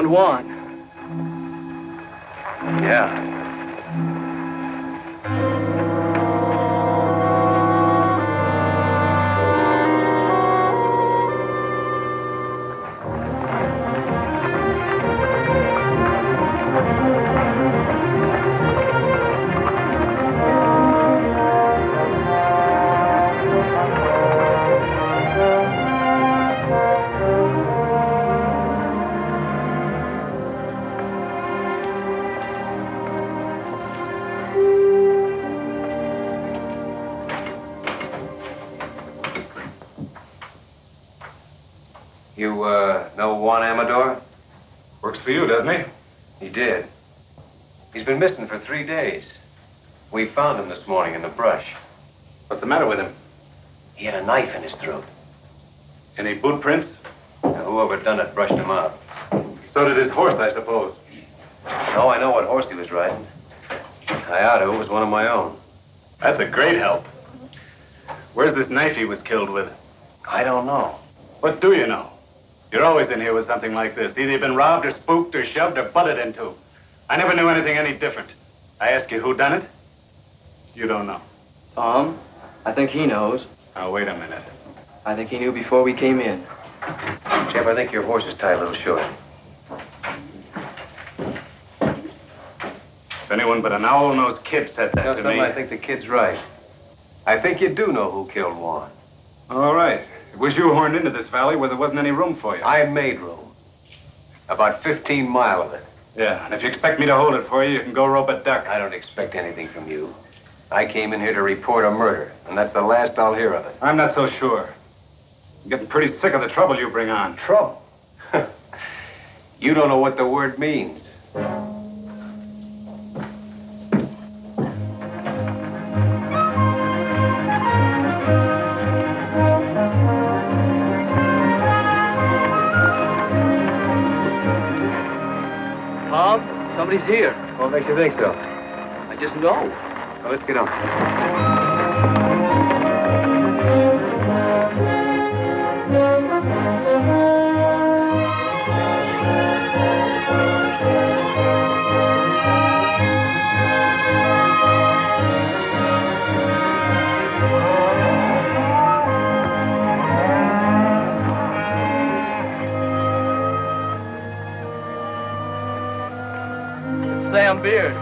Juan. Yeah. You, know Juan Amador? Works for you, doesn't he? He did. He's been missing for 3 days. We found him this morning in the brush. What's the matter with him? He had a knife in his throat. Any boot prints? Now, whoever done it brushed him out. So did his horse, I suppose. No, I know what horse he was riding. Coyote was one of my own. That's a great help. Where's this knife he was killed with? I don't know. What do you know? You're always in here with something like this. Either you've been robbed or spooked or shoved or butted into. I never knew anything any different. I ask you who done it? You don't know. Tom, I think he knows. Now, wait a minute. I think he knew before we came in. Jeff, I think your horse is tied a little short. If anyone but an owl-nosed kid said that to me... I think the kid's right. I think you do know who killed Juan. All right. It was you horned into this valley where there wasn't any room for you. I made room. About 15 miles of it. Yeah, and if you expect me to hold it for you, you can go rope a duck. I don't expect anything from you. I came in here to report a murder, and that's the last I'll hear of it. I'm not so sure. I'm getting pretty sick of the trouble you bring on. Trouble? You don't know what the word means. Tom, somebody's here. What makes you think so? I just know. Well, let's get on. Sam Beard.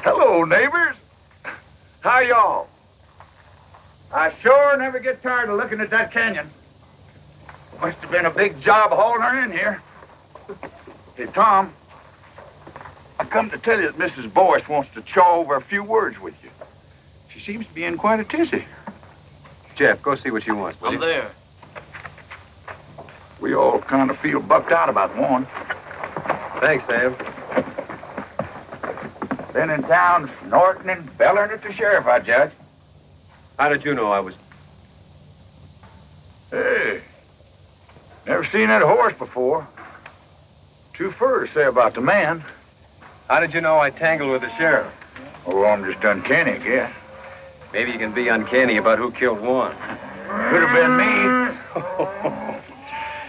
Hello, neighbors. How y'all? I sure never get tired of looking at that canyon. Must have been a big job hauling her in here. Hey, Tom, I come to tell you that Mrs. Boyce wants to chaw over a few words with you. She seems to be in quite a tizzy. Jeff, go see what she wants, will you? I'm there. We all kind of feel bucked out about Juan. Thanks, Sam. Been in town snorting and bellering at the sheriff, I judge. How did you know I was... Hey, never seen that horse before. Too fur to say about the man. How did you know I tangled with the sheriff? Oh, I'm just uncanny, I guess. Maybe you can be uncanny about who killed Juan. Could have been me.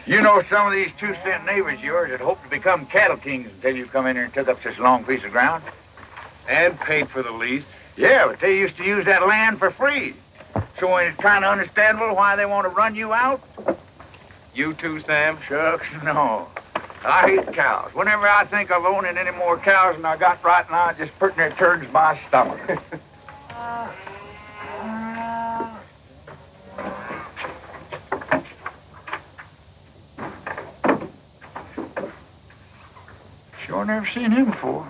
You know, some of these 2-cent neighbors of yours that hope to become cattle kings until you come in here and took up this long piece of ground. And paid for the lease. Yeah, but they used to use that land for free. So ain't it kind of understandable why they want to run you out? You too, Sam? Shucks, no. I hate cows. Whenever I think of owning any more cows than I got right now, it just pretty near turns my stomach. Sure never seen him before.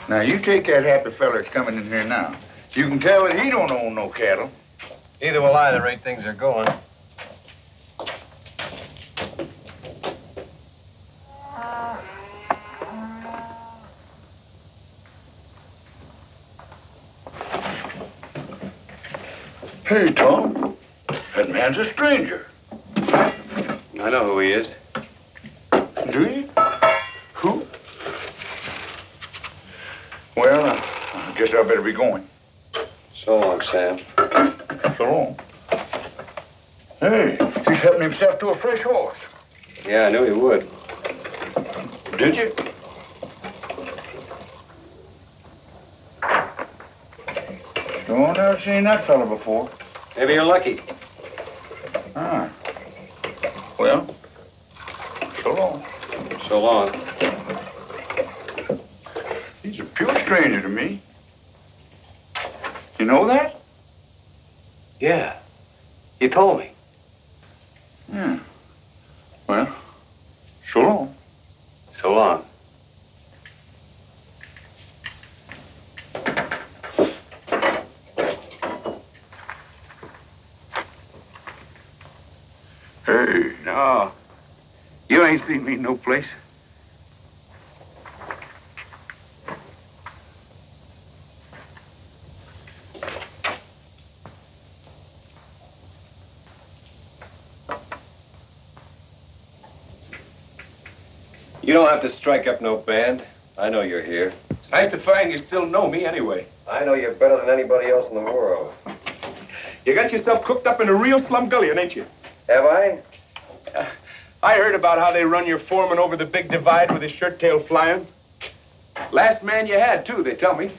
Now, you take that happy fella that's coming in here now. You can tell that he don't own no cattle. Neither will I, the rate things are going. Hey, Tom. That man's a stranger. I know who he is. Do you? Guess I better be going. So long, Sam. So long. Hey, he's helping himself to a fresh horse. Yeah, I knew he would. Did you? No, I've never seen that fella before. Maybe you're lucky. Ah. Well, so long. So long. He's a pure stranger to me. You know that? Yeah. You told me. Yeah. Well, so long. So long. Hey, no. You ain't seen me no place. You don't have to strike up no band. I know you're here. It's nice to find you still know me anyway. I know you better than anybody else in the world. You got yourself cooked up in a real slumgullion, ain't you? Have I? I heard about how they run your foreman over the big divide with his shirt tail flying. Last man you had, too, they tell me.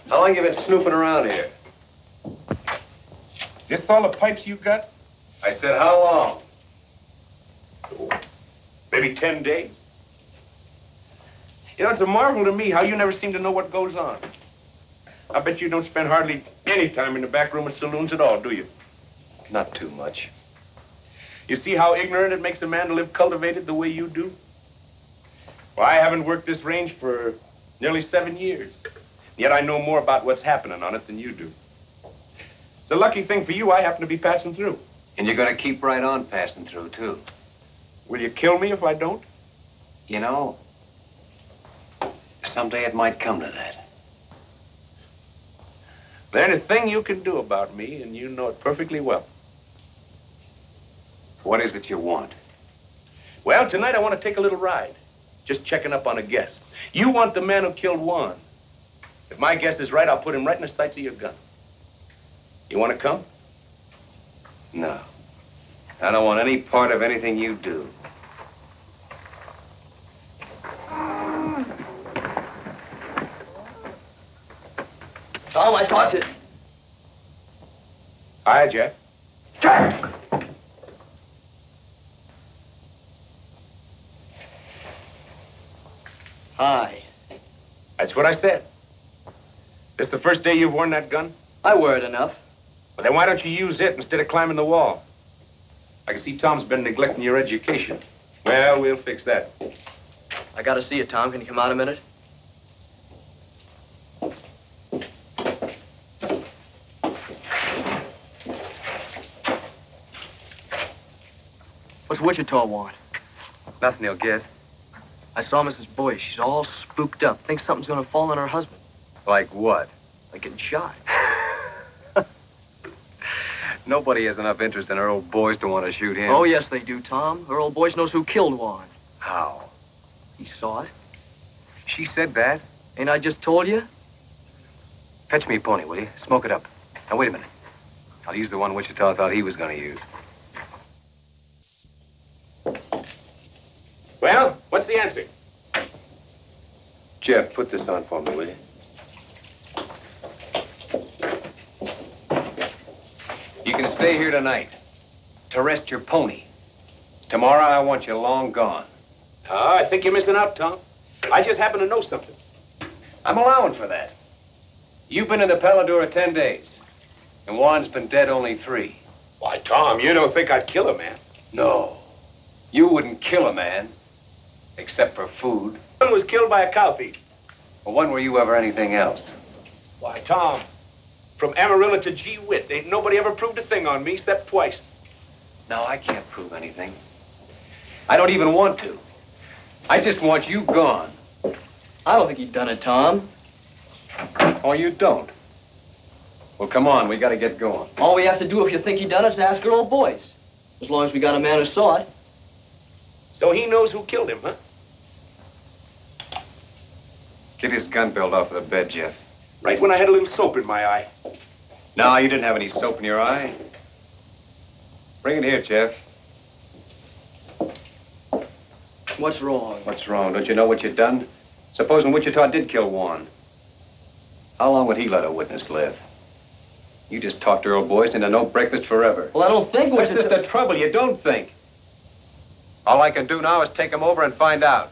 How long you been snooping around here? This all the pipes you got? I said, how long? Maybe 10 days. You know, it's a marvel to me how you never seem to know what goes on. I bet you don't spend hardly any time in the back room of saloons at all, do you? Not too much. You see how ignorant it makes a man to live cultivated the way you do? Well, I haven't worked this range for nearly 7 years. Yet I know more about what's happening on it than you do. It's a lucky thing for you I happen to be passing through. And you're gonna keep right on passing through, too. Will you kill me if I don't? You know, someday it might come to that. There's a thing you can do about me, and you know it perfectly well. What is it you want? Well, tonight I want to take a little ride. Just checking up on a guess. You want the man who killed Juan. If my guess is right, I'll put him right in the sights of your gun. You want to come? No. I don't want any part of anything you do. Tom, I talked to... Hi, Jeff. Jack! Hi. That's what I said. This the first day you've worn that gun? I wear it enough. Well, then why don't you use it instead of climbing the wall? I can see Tom's been neglecting your education. Well, we'll fix that. I gotta see you, Tom. Can you come out a minute? What's Wichita want? Nothing he'll get. I saw Mrs. Boyce. She's all spooked up. Thinks something's gonna fall on her husband. Like what? Like getting shot. Nobody has enough interest in her old boys to want to shoot him. Oh, yes, they do, Tom. Her old boys knows who killed Juan. How? He saw it. She said that? Ain't I just told you? Fetch me a pony, will you? Smoke it up. Now, wait a minute. I'll use the one Wichita thought he was going to use. Well, what's the answer? Jeff, put this on for me, will you? You can stay here tonight to rest your pony. Tomorrow, I want you long gone. Oh, I think you're missing out, Tom. I just happen to know something. I'm allowing for that. You've been in the Paladura 10 days, and Juan's been dead only 3. Why, Tom, you don't think I'd kill a man. No. You wouldn't kill a man, except for food. One was killed by a cow thief. Well, when were you ever anything else? Why, Tom, from Amarillo to Gee Whit, ain't nobody ever proved a thing on me except twice. No, I can't prove anything. I don't even want to. I just want you gone. I don't think he done it, Tom. Oh, you don't? Well, come on, we gotta get going. All we have to do if you think he done it is ask her old boys. As long as we got a man who saw it. So he knows who killed him, huh? Get his gun belt off of the bed, Jeff. Right when I had a little soap in my eye. No, you didn't have any soap in your eye. Bring it here, Jeff. What's wrong? What's wrong? Don't you know what you've done? Supposing Wichita did kill Juan. How long would he let a witness live? You just talked Earl Boyce into no breakfast forever. Well, I don't think That's just the trouble. You don't think. All I can do now is take him over and find out.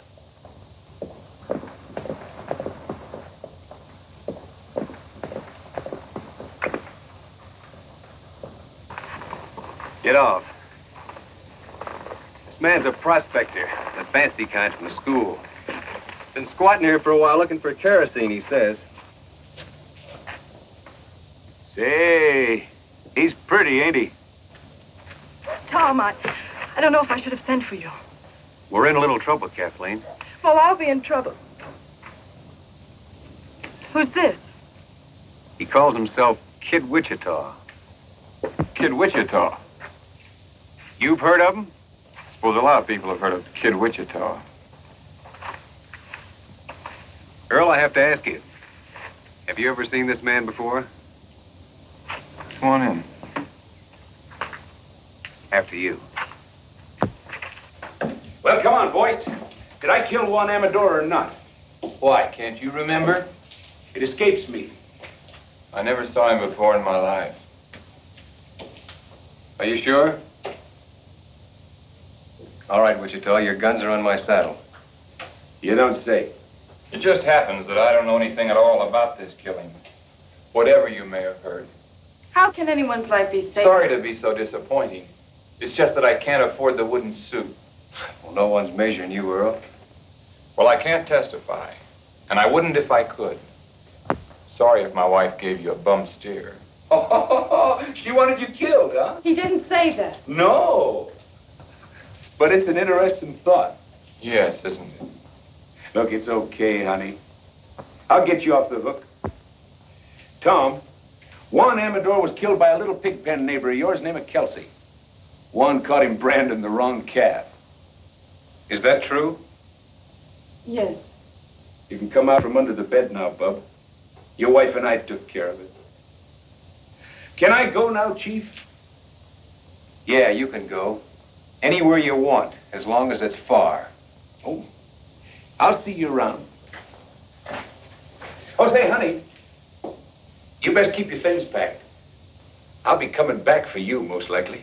Get off. This man's a prospector, the fancy kind from the school. Been squatting here for a while looking for kerosene, he says. Say, he's pretty, ain't he? Tom, I don't know if I should have sent for you. We're in a little trouble, Kathleen. Well, I'll be in trouble. Who's this? He calls himself Kid Wichita. Kid Wichita. You've heard of him? I suppose a lot of people have heard of Kid Wichita. Earl, I have to ask you. Have you ever seen this man before? Come on in. After you. Well, come on, boys. Did I kill Juan Amador or not? Why, can't you remember? It escapes me. I never saw him before in my life. Are you sure? All right, Wichita, your guns are on my saddle. You don't say. It just happens that I don't know anything at all about this killing. Whatever you may have heard. How can anyone's life be safe? Sorry to be so disappointing. It's just that I can't afford the wooden suit. Well, no one's measuring you, Earl. Well, I can't testify. And I wouldn't if I could. Sorry if my wife gave you a bum steer. Oh, she wanted you killed, huh? He didn't say that. No. But it's an interesting thought. Yes, isn't it? Look, it's okay, honey. I'll get you off the hook. Tom, Juan Amador was killed by a little pig pen neighbor of yours named Kelsey. Juan caught him branding the wrong calf. Is that true? Yes. You can come out from under the bed now, Bub. Your wife and I took care of it. Can I go now, Chief? Yeah, you can go. Anywhere you want, as long as it's far. Oh, I'll see you around. Oh, say, honey, you best keep your things packed. I'll be coming back for you, most likely.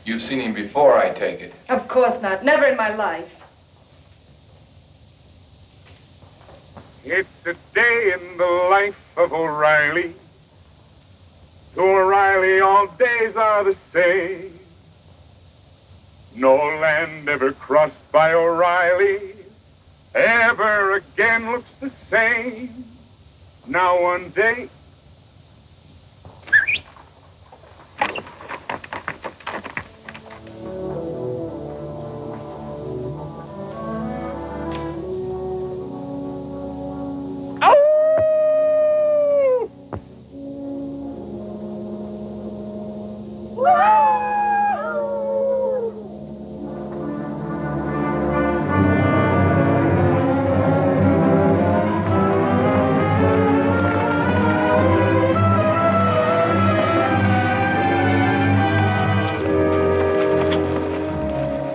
You've seen him before, I take it. Of course not. Never in my life. It's a day in the life of O'Reilly. To O'Reilly, all days are the same. No land ever crossed by O'Reilly ever again looks the same. Now one day,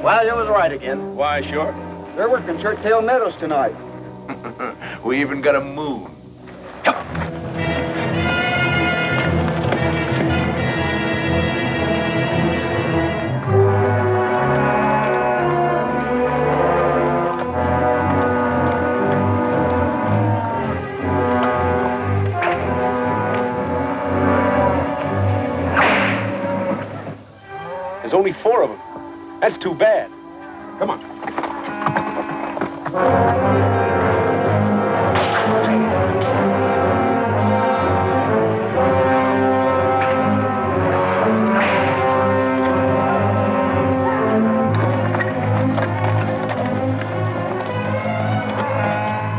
Well, you was right again. Why, sure. They're working Churchill Meadows tonight. We even got a moon. There's only 4 of them. That's too bad. Come on.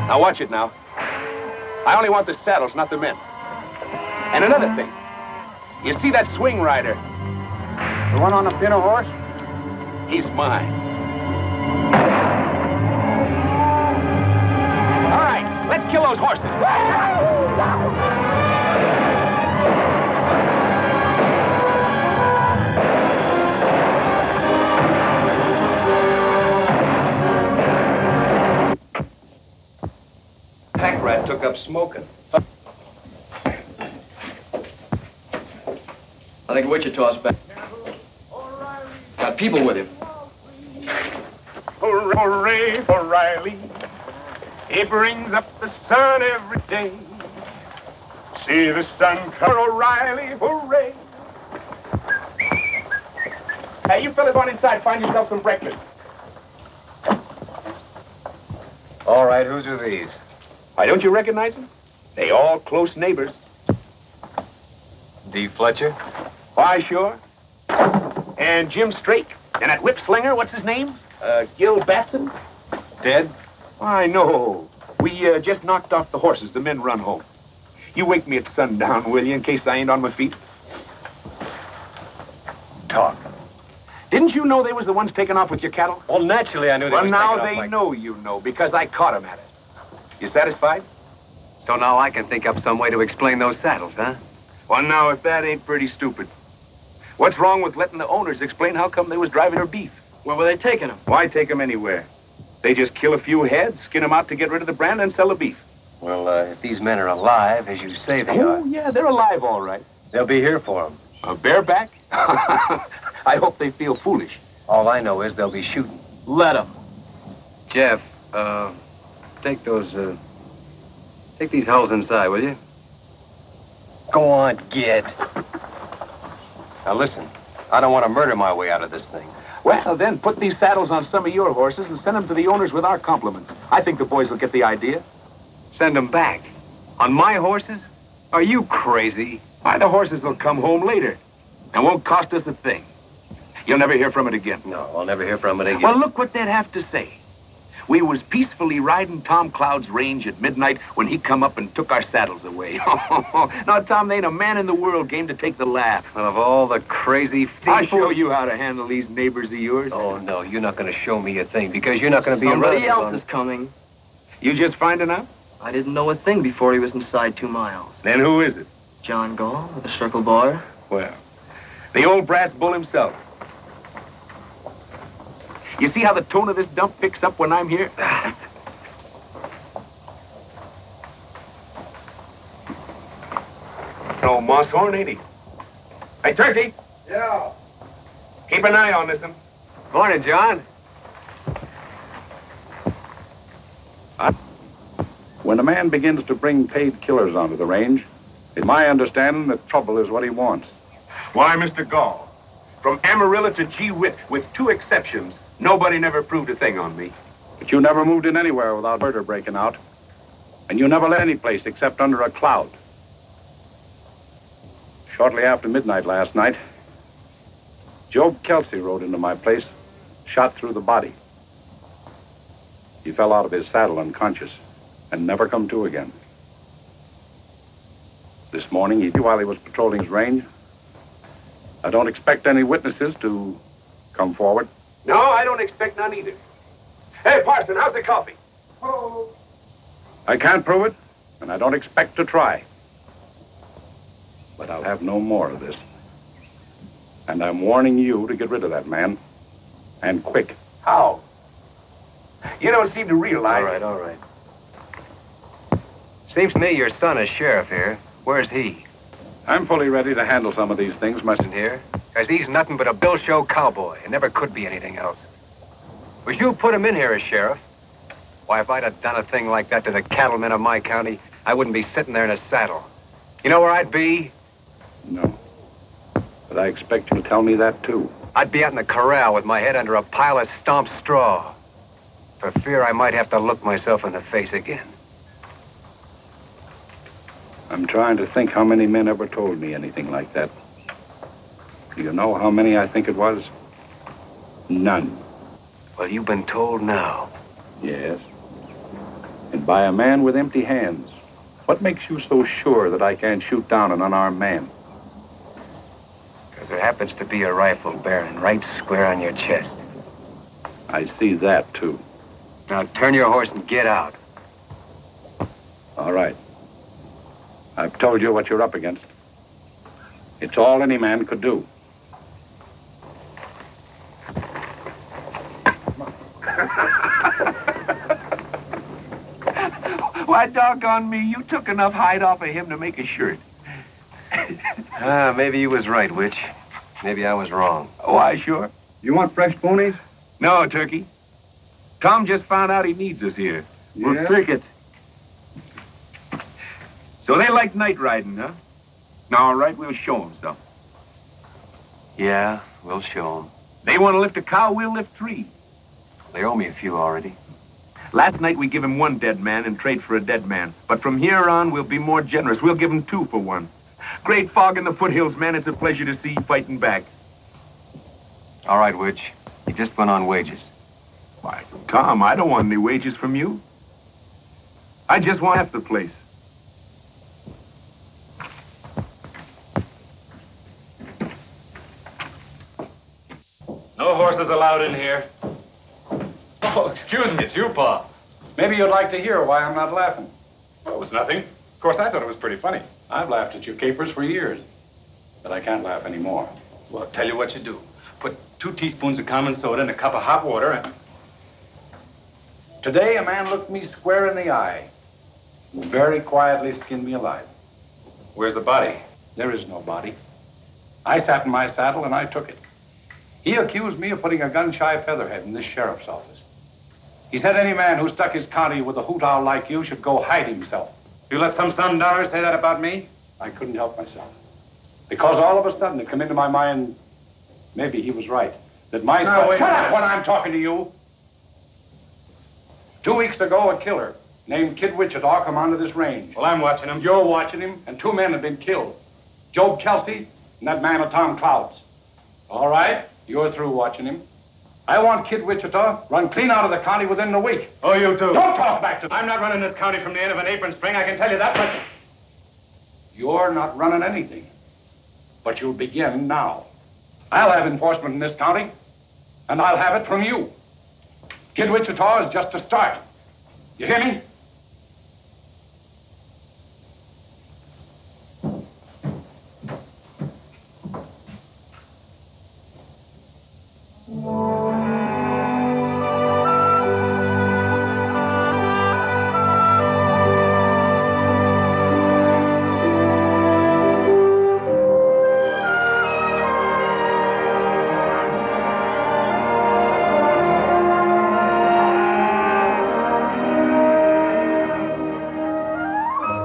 Now watch it now. I only want the saddles, not the men. And another thing. You see that swing rider? The one on the pinto horse? He's mine. All took up smoking. I think Wichita's back. Got people with him. Hooray for Riley. He brings up the sun every day. See the sun come, O'Reilly, hooray. Hey, you fellas on inside, find yourself some breakfast. All right, whose are these? Why, don't you recognize them? They all close neighbors. D. Fletcher? Why, sure. And Jim Strake. And that whip slinger, what's his name? Gil Batson? Dead? I know. We just knocked off the horses. The men run home. You wake me at sundown, will you, in case I ain't on my feet? Talk. Didn't you know they was the ones taking off with your cattle? Well, naturally, I knew they Well, was now taking off they like- know you know, because I caught them at it. You satisfied? So now I can think up some way to explain those saddles, huh? Well, now, if that ain't pretty stupid. What's wrong with letting the owners explain how come they was driving their beef? Where were they taking him? Why take them anywhere? They just kill a few heads, skin them out to get rid of the brand, and sell the beef. Well, if these men are alive, as you say they Oh, are, yeah, they're alive, all right. they'll be here for them. Bareback? I hope they feel foolish. All I know is they'll be shooting. Let them. Jeff, take these hulls inside, will you? Go on, get. Now listen, I don't want to murder my way out of this thing. Well, then put these saddles on some of your horses and send them to the owners with our compliments. I think the boys will get the idea. Send them back. On my horses? Are you crazy? Why, the horses will come home later and won't cost us a thing. You'll never hear from it again. No, I'll never hear from it again. Well, look what they'd have to say. We was peacefully riding Tom Cloud's range at midnight when he come up and took our saddles away. Now, Tom, there ain't a man in the world game to take the laugh. Well, of all the crazy... I'll show you how to handle these neighbors of yours. Oh, no, you're not going to show me a thing because you're not going to be Somebody around. else is coming. You just finding out? I didn't know a thing before he was inside 2 miles. Then who is it? John Gall with the Circle Bar. Well, the old brass bull himself. You see how the tone of this dump picks up when I'm here? Oh, Moss Horn, ain't he? Hey, Turkey. Yeah. Keep an eye on this one. Morning, John. When a man begins to bring paid killers onto the range, it's my understanding that trouble is what he wants. Why, Mr. Gall, from Amarillo to Gee Whit, with 2 exceptions, nobody never proved a thing on me. But you never moved in anywhere without murder breaking out. And you never left any place except under a cloud. Shortly after midnight last night, Job Kelsey rode into my place, shot through the body. He fell out of his saddle unconscious and never come to again. This morning, while he was patrolling his range, I don't expect any witnesses to come forward. No, I don't expect none either. Hey, Parson, how's the coffee? I can't prove it, and I don't expect to try. But I'll have no more of this. And I'm warning you to get rid of that man. And quick. How? You don't seem to realize... All right. Seems to me your son is sheriff here. Where's he? I'm fully ready to handle some of these things myself. Here? Because he's nothing but a bill show cowboy. It never could be anything else. Was you put him in here as sheriff? Why, if I'd have done a thing like that to the cattlemen of my county, I wouldn't be sitting there in a saddle. You know where I'd be? No. But I expect you to tell me that, too. I'd be out in the corral with my head under a pile of stomped straw. For fear I might have to look myself in the face again. I'm trying to think how many men ever told me anything like that. Do you know how many I think it was? None. Well, you've been told now. Yes. And by a man with empty hands. What makes you so sure that I can't shoot down an unarmed man? Because there happens to be a rifle bearing right square on your chest. I see that, too. Now turn your horse and get out. All right. I've told you what you're up against. It's all any man could do. Why, doggone me, you took enough hide off of him to make a shirt. Maybe you was right, Witch. Maybe I was wrong. Why, sure. You want fresh ponies? No, Turkey. Tom just found out he needs us here. We'll take it. So they like night riding, huh? All right, we'll show them some. Yeah, we'll show them. They want to lift a cow, we'll lift 3. They owe me a few already. Last night we give him 1 dead man in trade for a dead man. But from here on, we'll be more generous. We'll give him 2 for 1. Great fog in the foothills, man. It's a pleasure to see you fighting back. All right, Witch. You just went on wages. Why, Tom, I don't want any wages from you. I just want half the place. No horses allowed in here. Oh, excuse me, it's you, Pa. Maybe you'd like to hear why I'm not laughing. Well, it was nothing. Of course, I thought it was pretty funny. I've laughed at your capers for years, but I can't laugh anymore. Well, I'll tell you what you do. Put 2 teaspoons of common soda in a cup of hot water and... Today, a man looked me square in the eye and very quietly skinned me alive. Where's the body? There is no body. I sat in my saddle and I took it. He accused me of putting a gun-shy featherhead in this sheriff's office. He said any man who stuck his county with a hoot owl like you should go hide himself. You let some Sundowners say that about me? I couldn't help myself. Because all of a sudden it came into my mind, maybe he was right, that my... Now, wait. Shut up when I'm talking to you. 2 weeks ago, a killer named Kid Wichita come onto this range. Well, I'm watching him. You're watching him, and 2 men have been killed. Job Kelsey and that man of Tom Cloud's. All right, you're through watching him. I want Kid Wichita run clean out of the county within a week. Oh, you too. Don't talk back to me. I'm not running this county from the end of an apron string, I can tell you that much. You're not running anything, but you'll begin now. I'll have enforcement in this county, and I'll have it from you. Kid Wichita is just a start. You hear me?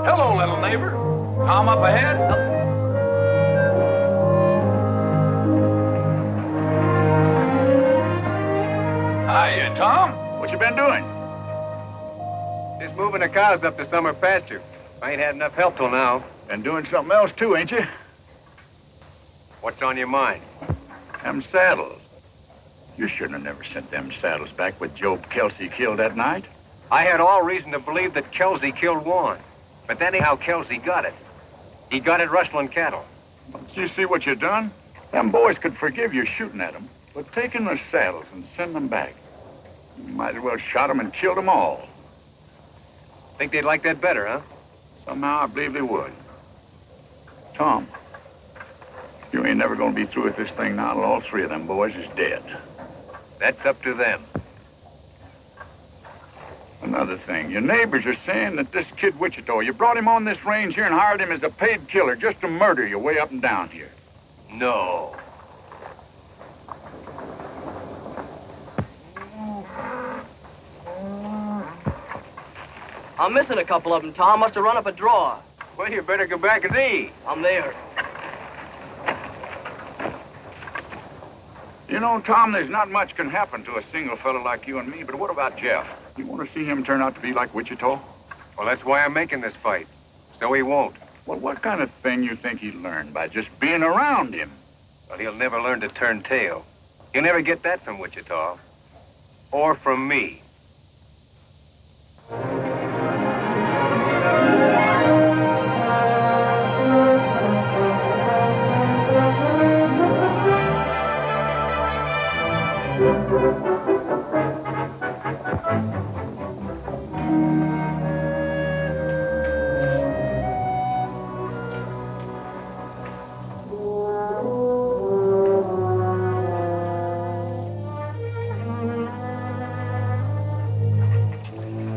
Hello, little neighbor. Tom up ahead? Hiya, Tom. What you been doing? Just moving the cows up to summer pasture. I ain't had enough help till now. Been doing something else too, ain't you? What's on your mind? Them saddles. You shouldn't have never sent them saddles back with Job Kelsey killed that night. I had all reason to believe that Kelsey killed Warren. But that ain't how Kelsey got it. He got it rustling cattle. Don't you see what you done? Them boys could forgive you shooting at them, but taking their saddles and sending them back. You might as well shot them and killed them all. Think they'd like that better, huh? Somehow I believe they would. Tom, you ain't never gonna be through with this thing now till all 3 of them boys is dead. That's up to them. Another thing, your neighbors are saying that this Kid Wichita, you brought him on this range here and hired him as a paid killer just to murder you way up and down here. No. I'm missing a couple of them, Tom. Must have run up a draw. Well, you better go back and see. I'm there. You know, Tom, there's not much can happen to a single fella like you and me, but what about Jeff? You want to see him turn out to be like Wichita? Well, that's why I'm making this fight. So he won't. Well, what kind of thing you think he'd learn by just being around him? Well, he'll never learn to turn tail. You'll never get that from Wichita. Or from me.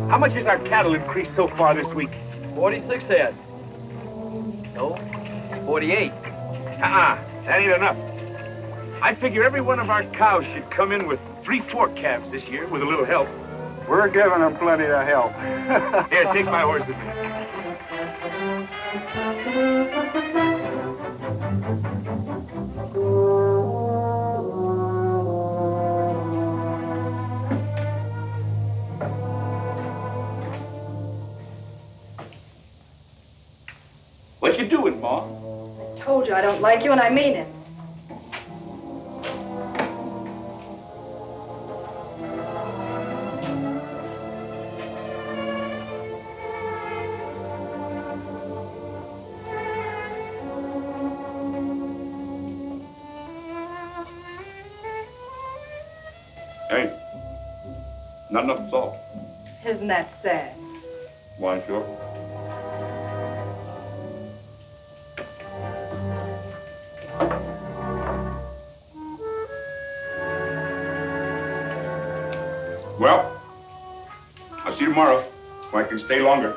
How much has our cattle increased so far this week? 46 head. No, 48. That ain't enough. I figure every one of our cows should come in with 3/4 calves this year with a little help. We're giving them plenty of help. Here, take my horse with me. What you doing, Ma? I told you I don't like you, and I mean it. Hey, not enough salt. Isn't that sad? Why, sure. Well, I'll see you tomorrow, so I can stay longer.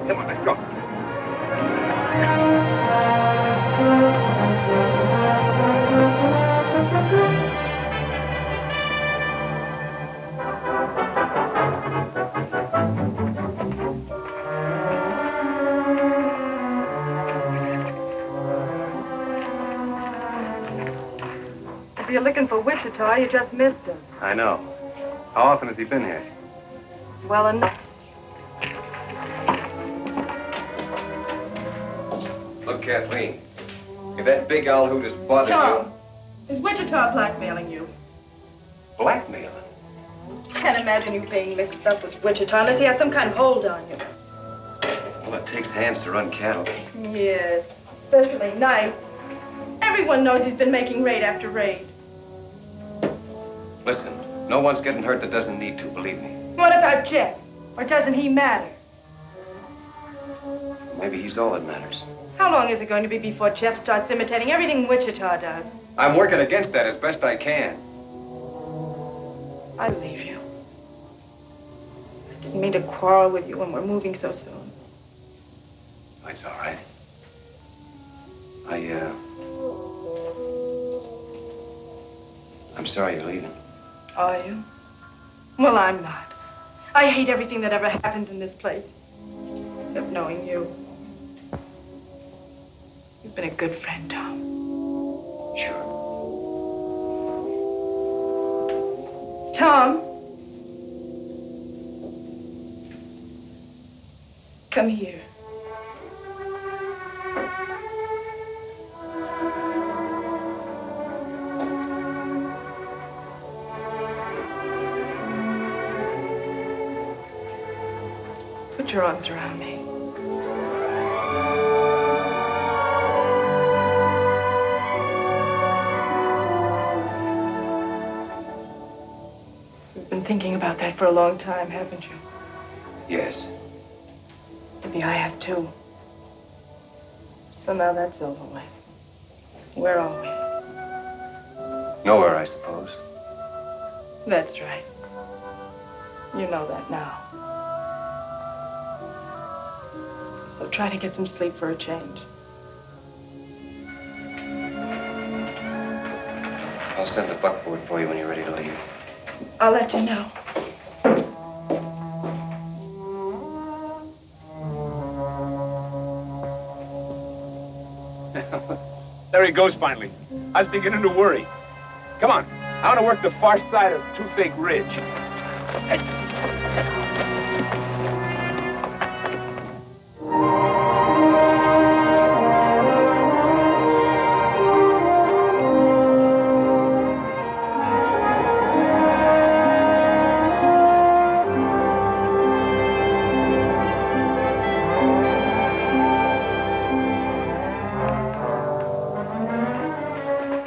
Come on, let's go. If you're looking for Wichita, you just missed him. I know. How often has he been here? Well enough. Look, Kathleen, if that big owl hoot has bothered Tom, is Wichita blackmailing you? you... Blackmailing? Can't imagine you being mixed up with Wichita unless he has some kind of hold on you. Well, it takes hands to run cattle. Yes, especially nights. Everyone knows he's been making raid after raid. Listen, no one's getting hurt that doesn't need to, believe me. What about Jeff? Or doesn't he matter? Maybe he's all that matters. How long is it going to be before Jeff starts imitating everything Wichita does? I'm working against that as best I can. I leave you. I didn't mean to quarrel with you when we're moving so soon. It's all right. I'm sorry you're leaving. Are you? Well, I'm not. I hate everything that ever happened in this place. Except knowing you. You've been a good friend, Tom. Sure. Tom. Come here. Put your arms around me. You've been thinking about that for a long time, haven't you? Yes. Maybe I have too. So now that's over with. Where are we? Nowhere, I suppose. That's right. You know that now. So try to get some sleep for a change. I'll send the buckboard for you when you're ready to leave. I'll let you know. There he goes finally. I was beginning to worry. Come on. I want to work the far side of Toothache Ridge. Hey.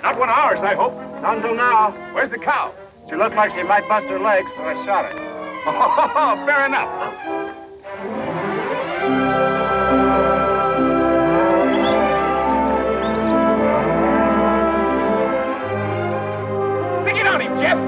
Not one of ours, I hope. Not until now. Where's the cow? She looked like she might bust her legs, so I shot her. Fair enough. Stick it on him, Jeff.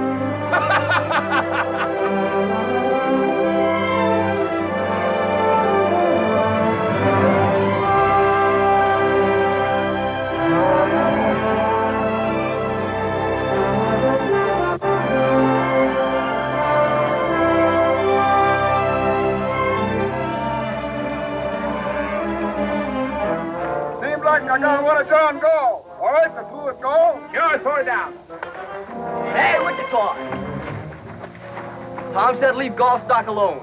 I got one of John go. All right, the two is go. Sure, throw it down. Hey, Wichita! Tom said leave golf stock alone.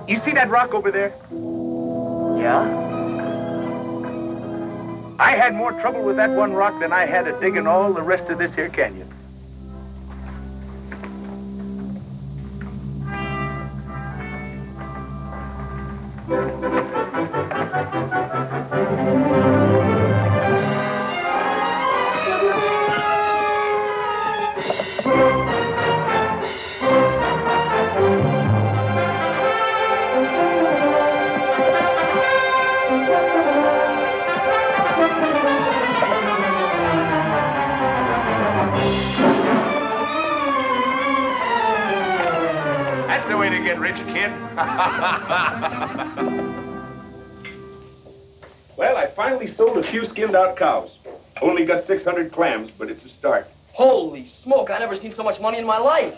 You see that rock over there? Yeah? I had more trouble with that one rock than I had at digging all the rest of this here canyon. That's the way to get rich, kid. Well, I finally sold a few skinned-out cows. Only got 600 clams, but it's a start. Holy smoke, I never seen so much money in my life.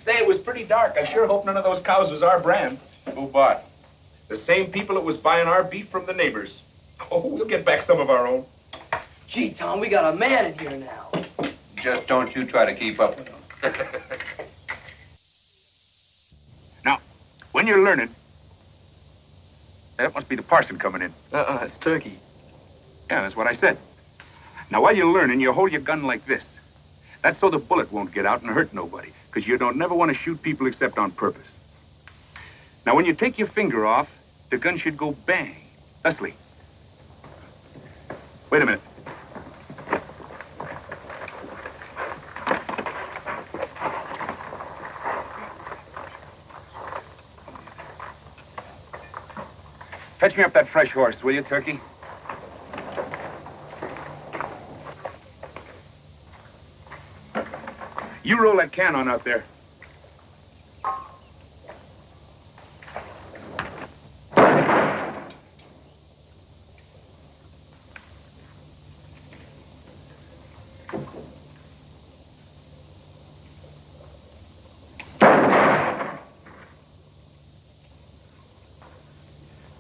Say, it was pretty dark. I sure hope none of those cows was our brand. Who bought? The same people that was buying our beef from the neighbors. Oh, we'll get back some of our own. Gee, Tom, we got a man in here now. Just don't you try to keep up with them. Now, when you're learning, that must be the parson coming in. It's Turkey. Yeah, that's what I said. Now, while you're learning, you hold your gun like this. That's so the bullet won't get out and hurt nobody, because you don't never want to shoot people except on purpose. Now, when you take your finger off, the gun should go bang. Thusly. Wait a minute. Fetch me up that fresh horse, will you, Turkey? You roll that can on out there.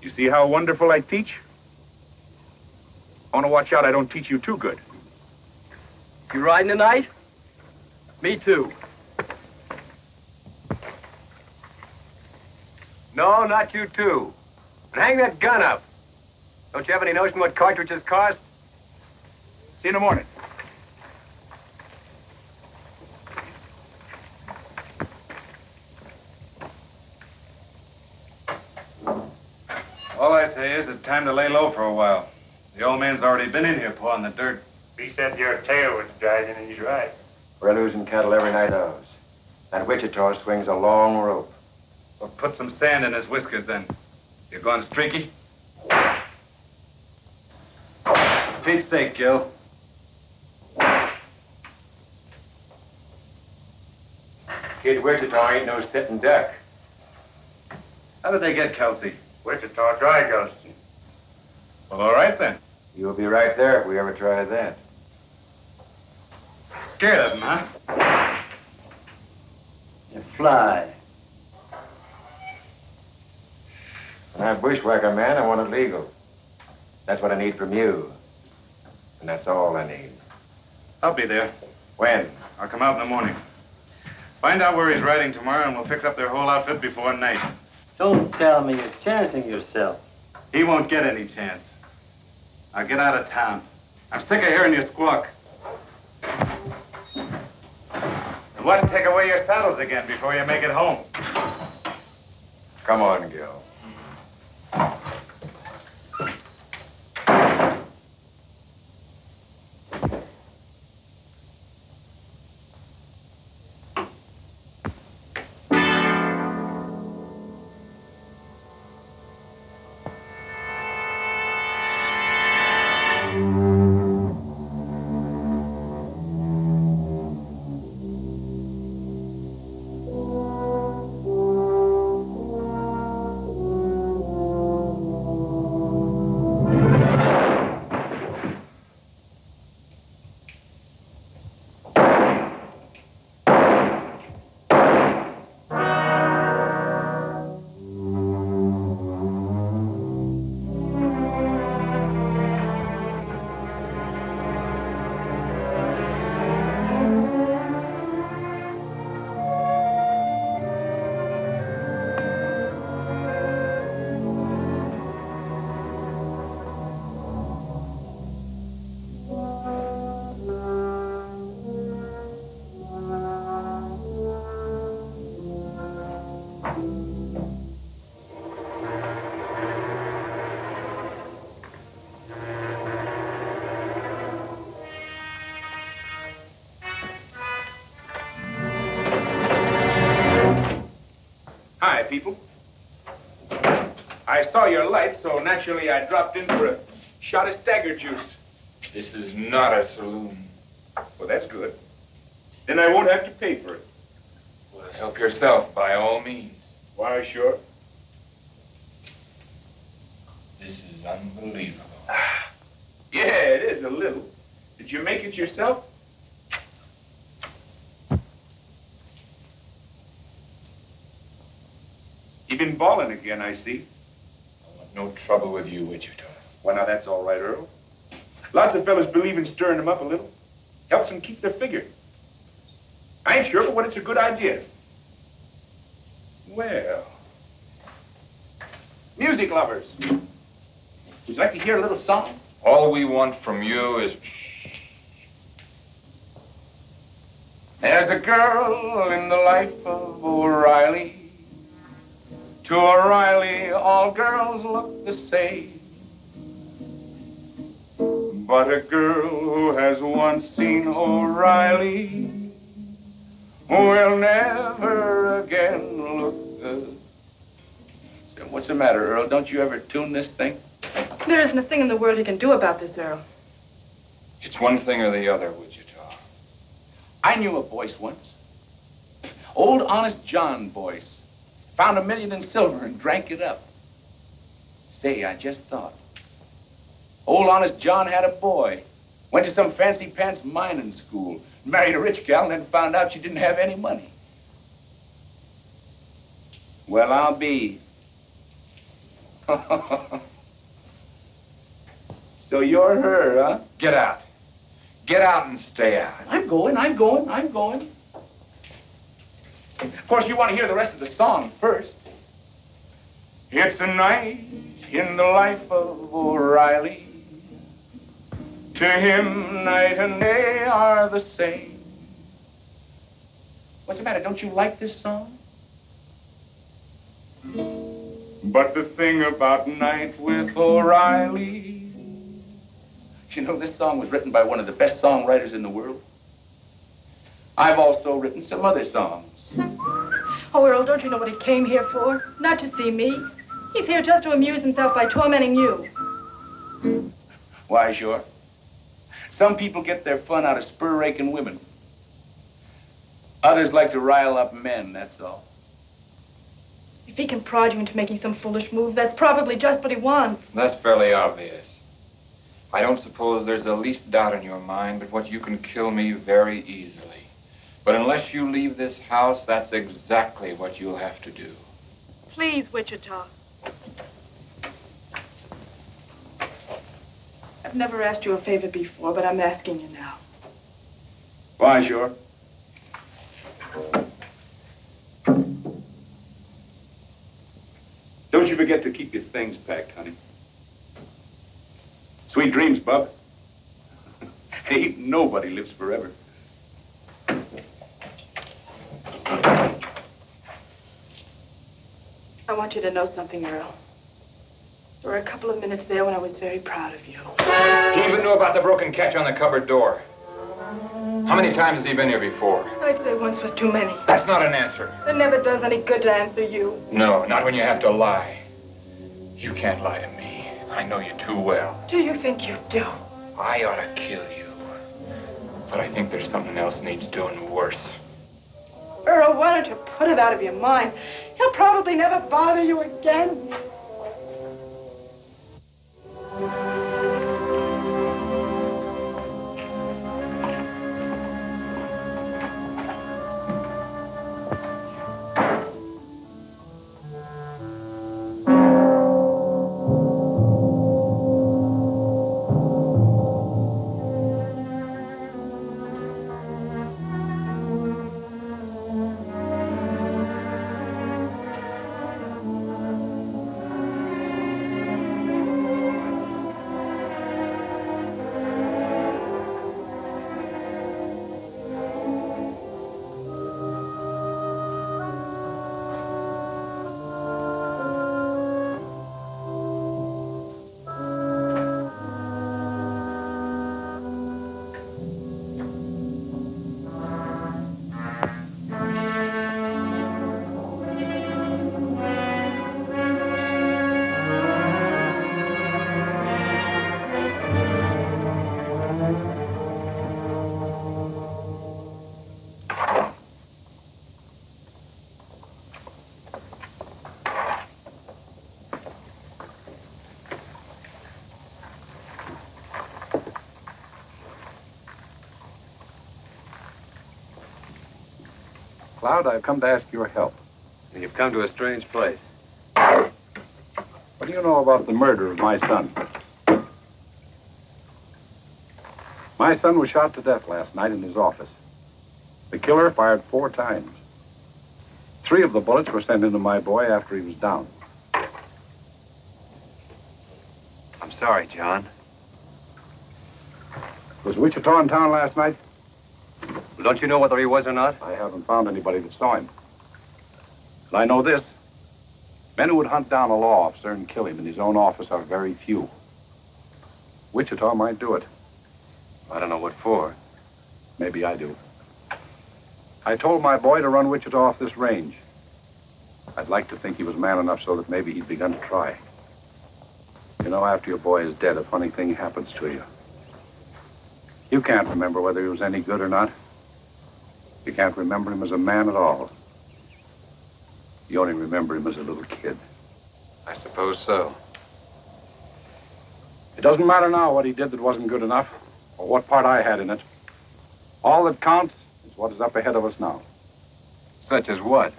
You see how wonderful I teach? I want to watch out I don't teach you too good. You riding tonight? Me too. No, not you too. But hang that gun up. Don't you have any notion what cartridges cost? See you in the morning. All I say is it's time to lay low for a while. The old man's already been in here pawing the dirt. He said your tail was dragging, and he's right. We're losing cattle every night of us. That Wichita swings a long rope. Well, put some sand in his whiskers, then. You going streaky? Pete's sake, Gil. Kid Wichita ain't no sitting duck. How did they get Kelsey? Wichita dry ghosted. Well, all right, then. You'll be right there if we ever try that. Scared of him, huh? You fly. When I'm bushwhacker man, I want it legal. That's what I need from you. And that's all I need. I'll be there. When? I'll come out in the morning. Find out where he's riding tomorrow, and we'll fix up their whole outfit before night. Don't tell me you're chancing yourself. He won't get any chance. Now get out of town. I'm sick of hearing you squawk. And watch take away your saddles again before you make it home. Come on, Gil. Hi, people. I saw your light, so naturally I dropped in for a shot of stagger juice. This is not a saloon. Well, that's good. Then I won't have to pay for it. Well, help yourself, by all means. Why, sure. This is unbelievable. Yeah, it is a little. Did you make it yourself? You've been balling again, I see. I want no trouble with you, Wichita. Well, now, that's all right, Earl. Lots of fellas believe in stirring them up a little. Helps them keep their figure. I ain't sure, but what it's a good idea. Well, music lovers. Would you like to hear a little song? All we want from you is... There's a girl in the life of O'Reilly. To O'Reilly, all girls look the same. But a girl who has once seen O'Reilly will never again look the... So what's the matter, Earl? Don't you ever tune this thing? There isn't a thing in the world you can do about this, Earl. It's one thing or the other, Wichita. I knew a voice once. Old Honest John voice. Found $1 million in silver and drank it up. Say, I just thought. Old Honest John had a boy. Went to some fancy pants mining school. Married a rich gal and then found out she didn't have any money. Well, I'll be. So you're her, huh? Get out. Get out and stay out. I'm going. Of course, you want to hear the rest of the song first. It's a night in the life of O'Reilly. To him, night and day are the same. What's the matter? Don't you like this song? But the thing about Night with O'Reilly, you know, this song was written by one of the best songwriters in the world. I've also written some other songs. Oh, Earl, don't you know what he came here for? Not to see me. He's here just to amuse himself by tormenting you. Why, sure. Some people get their fun out of spur-raking women. Others like to rile up men, that's all. If he can prod you into making some foolish move, that's probably just what he wants. That's fairly obvious. I don't suppose there's the least doubt in your mind but what you can kill me very easily. But unless you leave this house, that's exactly what you'll have to do. Please, Wichita. I've never asked you a favor before, but I'm asking you now. Why, sure. Don't you forget to keep your things packed, honey. Sweet dreams, Bub. Ain't nobody lives forever. I want you to know something, Earl. There were a couple of minutes there when I was very proud of you. He even knew about the broken catch on the cupboard door. How many times has he been here before? I'd say once was too many. That's not an answer. It never does any good to answer you. No, not when you have to lie. You can't lie to me. I know you too well. Do you think you do? I ought to kill you. But I think there's something else needs doing worse. Earl, why don't you put it out of your mind? He'll probably never bother you again. Cloud, I've come to ask your help. And you've come to a strange place. What do you know about the murder of my son? My son was shot to death last night in his office. The killer fired 4 times. 3 of the bullets were sent into my boy after he was down. I'm sorry, John. Was Wichita in town last night? Well, don't you know whether he was or not? I haven't found anybody that saw him. But I know this. Men who would hunt down a law officer and kill him in his own office are very few. Wichita might do it. I don't know what for. Maybe I do. I told my boy to run Wichita off this range. I'd like to think he was man enough so that maybe he'd begun to try. You know, after your boy is dead, a funny thing happens to you. You can't remember whether he was any good or not. You can't remember him as a man at all. You only remember him as a little kid. I suppose so. It doesn't matter now what he did that wasn't good enough, or what part I had in it. All that counts is what is up ahead of us now. Such as what?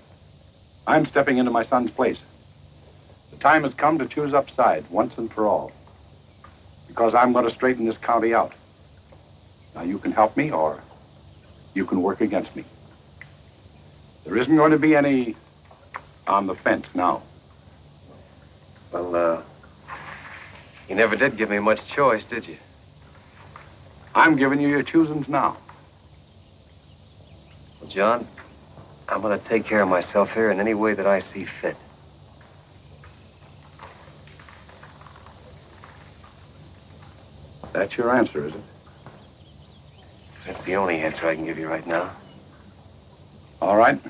I'm stepping into my son's place. The time has come to choose upside once and for all. Because I'm going to straighten this county out. Now you can help me or you can work against me. There isn't going to be any on the fence now. Well, you never did give me much choice, did you? I'm giving you your choosings now. Well, John, I'm going to take care of myself here in any way that I see fit. That's your answer, is it? That's the only answer I can give you right now. All right.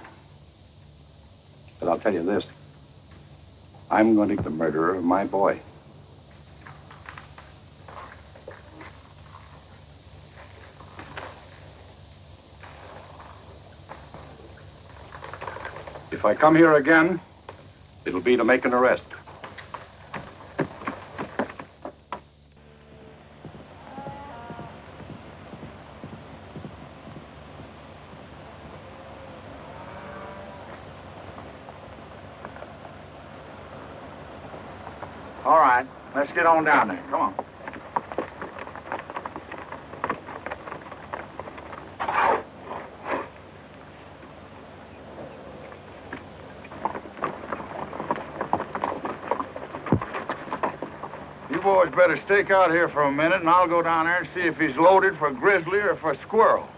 But I'll tell you this. I'm going to get the murderer of my boy. If I come here again, it'll be to make an arrest. All right, let's get on down there. Come on. You boys better stake out here for a minute, and I'll go down there and see if he's loaded for grizzly or for squirrel.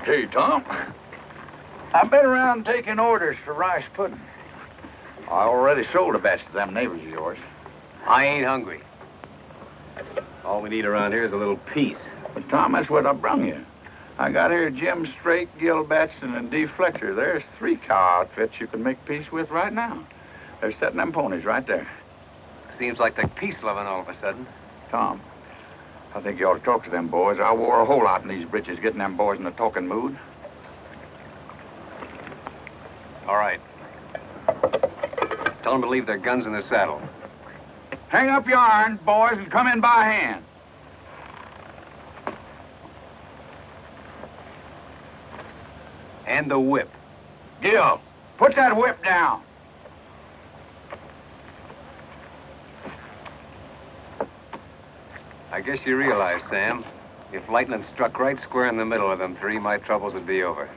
Hey, Tom. I've been around taking orders for rice pudding. I already sold a batch to them neighbors of yours. I ain't hungry. All we need around here is a little peace. But, Tom, that's what I brung you. I got here Jim Strake, Gil Batson, and Dee Fletcher. There's 3 cow outfits you can make peace with right now. They're setting them ponies right there. Seems like they're peace-loving all of a sudden. Tom, I think you ought to talk to them boys. I wore a whole lot in these britches getting them boys in a talking mood. All right. Tell them to leave their guns in the saddle. Hang up your irons, boys, and come in by hand. And the whip. Gil, put that whip down. I guess you realize, Sam, if lightning struck right square in the middle of them 3, my troubles would be over.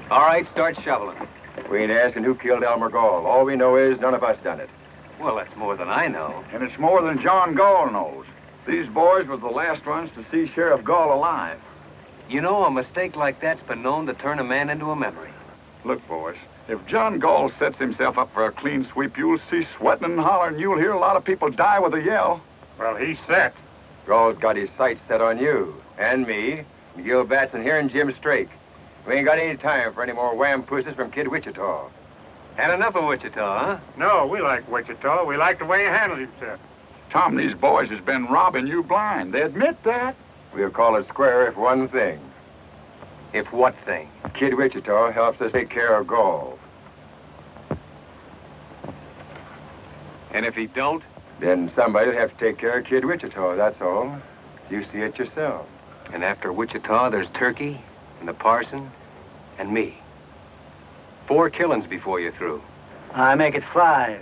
All right, start shoveling. We ain't asking who killed Elmer Gall. All we know is none of us done it. Well, that's more than I know. And it's more than John Gall knows. These boys were the last ones to see Sheriff Gall alive. You know, a mistake like that's been known to turn a man into a memory. Look, boys, if John Gall sets himself up for a clean sweep, you'll see sweating and hollering. You'll hear a lot of people die with a yell. Well, he's set. Gall's got his sights set on you, and me, and Gil Batson here, and Jim Strake. We ain't got any time for any more wham-pusses from Kid Wichita. Had enough of Wichita, huh? No, we like Wichita. We like the way he handled himself. Tom, these boys has been robbing you blind. They admit that. We'll call it square if one thing. If what thing? Kid Wichita helps us take care of Gall. And if he don't? Then somebody'll have to take care of Kid Wichita, that's all. You see it yourself. And after Wichita, there's Turkey, and the parson, and me. 4 killings before you're through. I make it 5.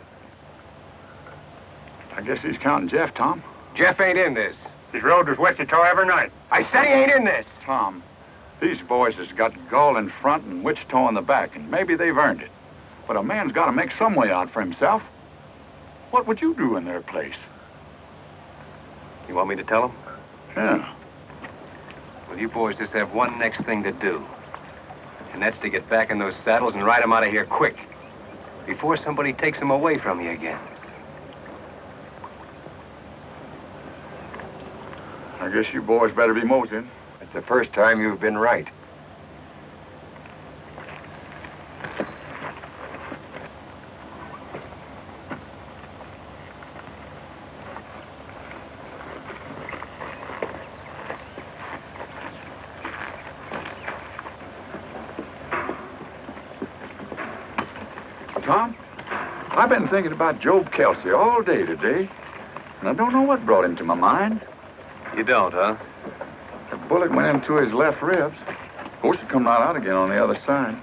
I guess he's counting Jeff, Tom. Jeff ain't in this. He's rode with Wichita every night. I said he ain't in this. Tom, these boys has got Gall in front and Wichita in the back, and maybe they've earned it. But a man's got to make some way out for himself. What would you do in their place? You want me to tell him? Yeah. Well, you boys just have one next thing to do. And that's to get back in those saddles and ride them out of here quick. Before somebody takes them away from you again. I guess you boys better be moseying. It's the first time you've been right. Tom, I've been thinking about Job Kelsey all day today, and I don't know what brought him to my mind. You don't, huh? The bullet went into his left ribs. Of course, it come right out again on the other side.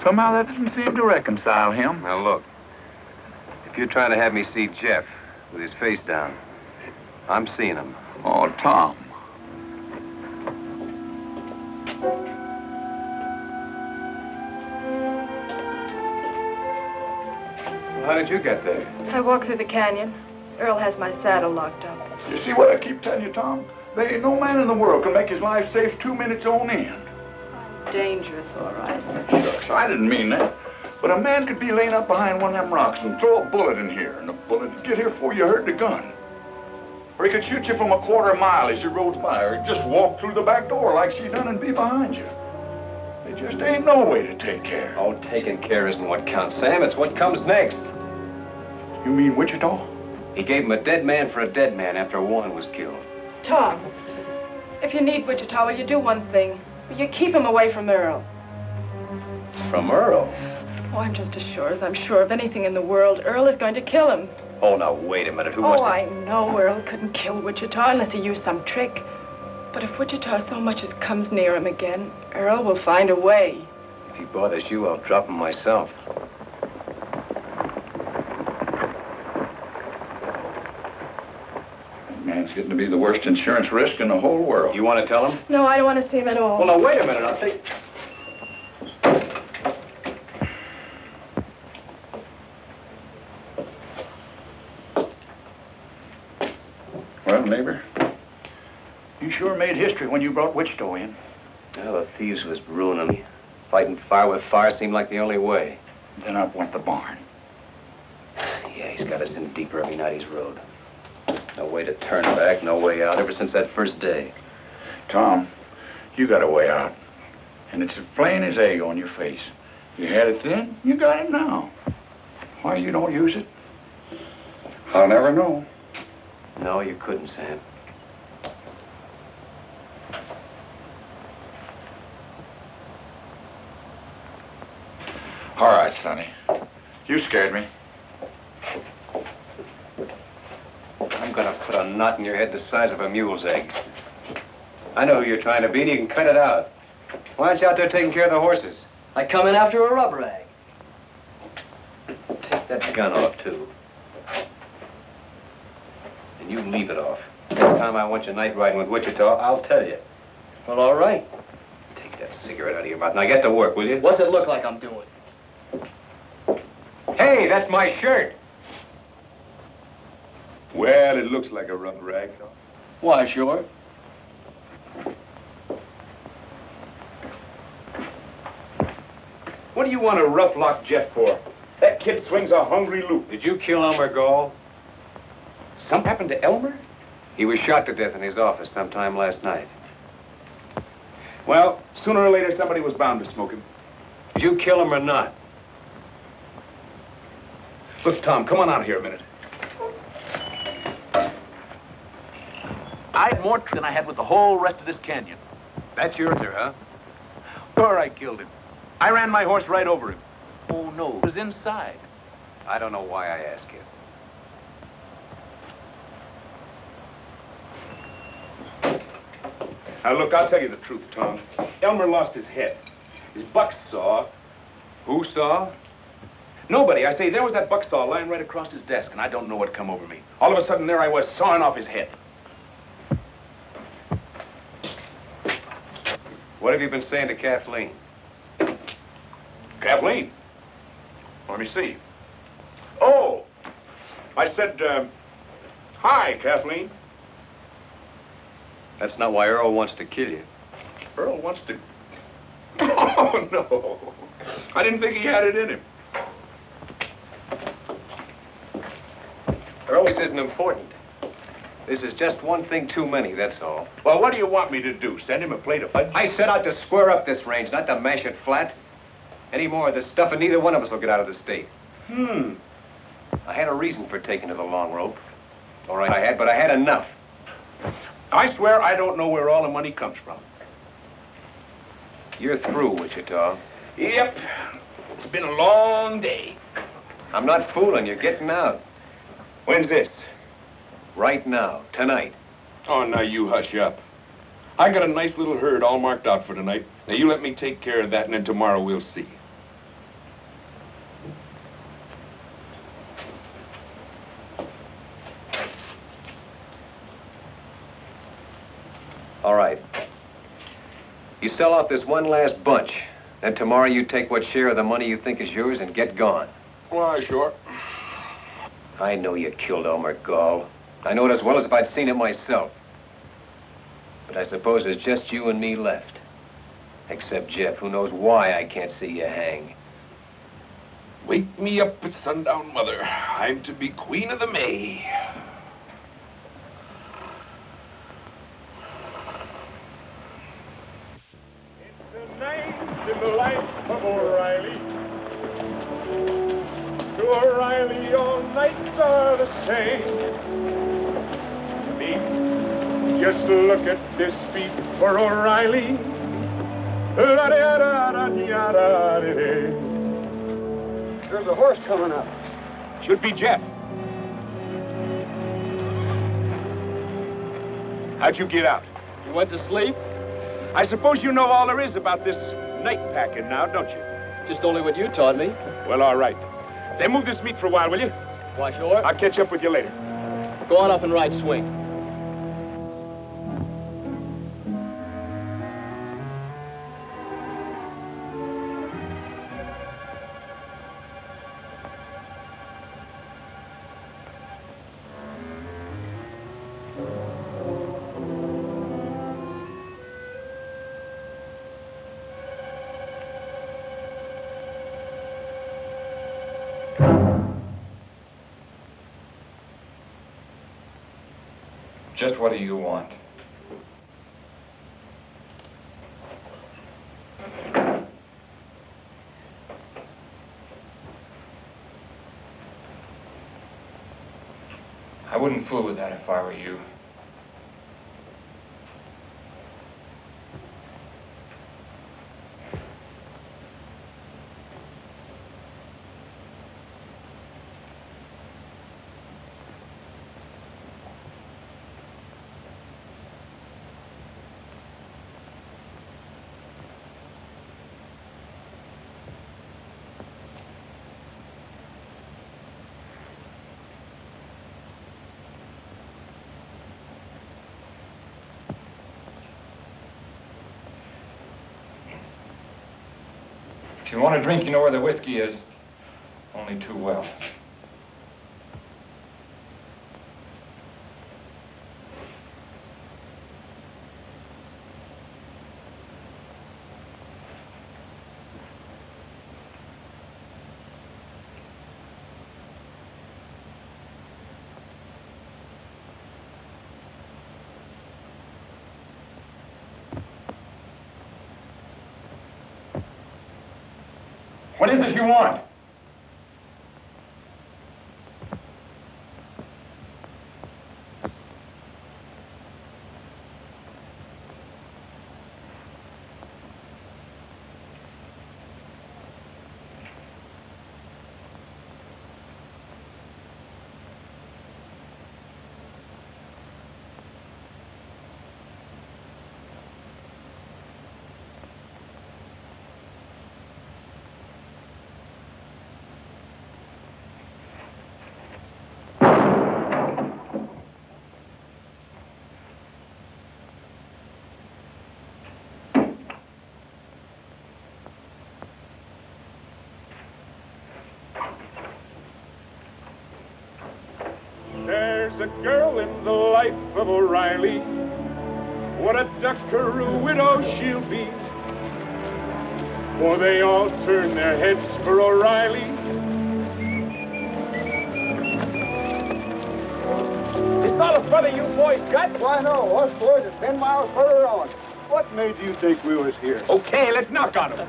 Somehow that didn't seem to reconcile him. Now, look. If you're trying to have me see Jeff with his face down, I'm seeing him. Oh, Tom. How did you get there? I walked through the canyon. Earl has my saddle locked up. You see what I keep telling you, Tom? There ain't no man in the world can make his life safe 2 minutes on end. Dangerous, all right. Shucks, I didn't mean that. But a man could be laying up behind one of them rocks and throw a bullet in here, and the bullet would get here before you heard the gun. Or he could shoot you from a quarter-mile as you rode by, or he'd just walk through the back door like she done and be behind you. There just ain't no way to take care. Oh, taking care isn't what counts, Sam. It's what comes next. You mean Wichita? He gave him a dead man for a dead man after Warren was killed. Tom, if you need Wichita, will you do one thing? Will you keep him away from Earl? From Earl? Oh, I'm just as sure as I'm sure of anything in the world. Earl is going to kill him. Oh, now, wait a minute. Who was Oh, it? I know Earl couldn't kill Wichita unless he used some trick. But if Wichita so much as comes near him again, Earl will find a way. If he bothers you, I'll drop him myself. That man's getting to be the worst insurance risk in the whole world. You want to tell him? No, I don't want to see him at all. Well, now, wait a minute. I'll take... Well, neighbor, you sure made history when you brought Wichita in. Well, the thieves was ruining me. Fighting fire with fire seemed like the only way. Then up went the barn. Yeah, he's got us in deeper every night he's rode. No way to turn back, no way out, ever since that first day. Tom, you got a way out. And it's as plain as egg on your face. You had it then, you got it now. Why you don't use it? I'll never know. No, you couldn't, Sam. All right, Sonny. You scared me. I'm gonna put a knot in your head the size of a mule's egg. I know who you're trying to be, and you can cut it out. Why aren't you out there taking care of the horses? I come in after a rubber rag. Take that gun off, too. And you leave it off. Next time I want you night riding with Wichita, I'll tell you. Well, all right. Take that cigarette out of your mouth. Now get to work, will you? What's it look like I'm doing? Hey, that's my shirt. Well, it looks like a rubber rag. Why, sure. What do you want to rough lock Jeff for? That kid swings a hungry loop. Did you kill Elmer Gall? Something happened to Elmer? He was shot to death in his office sometime last night. Well, sooner or later, somebody was bound to smoke him. Did you kill him or not? Look, Tom, come on out here a minute. I had more than I had with the whole rest of this canyon. That's your answer, huh? Sure, I killed him. I ran my horse right over him. Oh, no, it was inside. I don't know why I ask you. Now, look, I'll tell you the truth, Tom. Elmer lost his head. His buck saw. Who saw? Nobody. I say, there was that buck saw lying right across his desk, and I don't know what come over me. All of a sudden, there I was, sawing off his head. What have you been saying to Kathleen? Kathleen? Let me see. Oh, I said, hi, Kathleen. That's not why Earl wants to kill you. Earl wants to... Oh, no. I didn't think he had it in him. Earl, this isn't important. This is just one thing too many, that's all. Well, what do you want me to do? Send him a plate of fudge? I set out to square up this range, not to mash it flat. Any more of this stuff, and neither one of us will get out of the state. I had a reason for taking to the long rope. All right, I had, but I had enough. I swear I don't know where all the money comes from. You're through, Wichita. Yep. It's been a long day. I'm not fooling you. Getting out. When's this? Right now. Tonight. Oh, now you hush up. I got a nice little herd all marked out for tonight. Now, you let me take care of that, and then tomorrow we'll see. All right. You sell out this one last bunch. Then tomorrow you take what share of the money you think is yours and get gone. Why, sure. I know you killed Elmer Gall. I know it as well as if I'd seen it myself. But I suppose there's just you and me left. Except Jeff, who knows why I can't see you hang. Wake me up at sundown, Mother. I'm to be Queen of the May. In the life of O'Reilly. To O'Reilly, all nights are the same. Beat, just look at this beat for O'Reilly. There's a horse coming up. Should be Jeff. How'd you get out? You went to sleep? I suppose you know all there is about this night packing now, don't you? Just only what you taught me. Well, all right. Say, move this meat for a while, will you? Why, sure. I'll catch up with you later. Go on up and ride swing. Just what do you want? I wouldn't fool with that if I were you. If you want a drink, you know where the whiskey is. Only too well. What is it you want? a girl in the life of O'Reilly. What a duckaroo widow she'll be. For they all turn their heads for O'Reilly. It's not a feather you boys got? Why, no. Us boys are 10 miles further on. What made you think we was here? Okay, let's knock on them.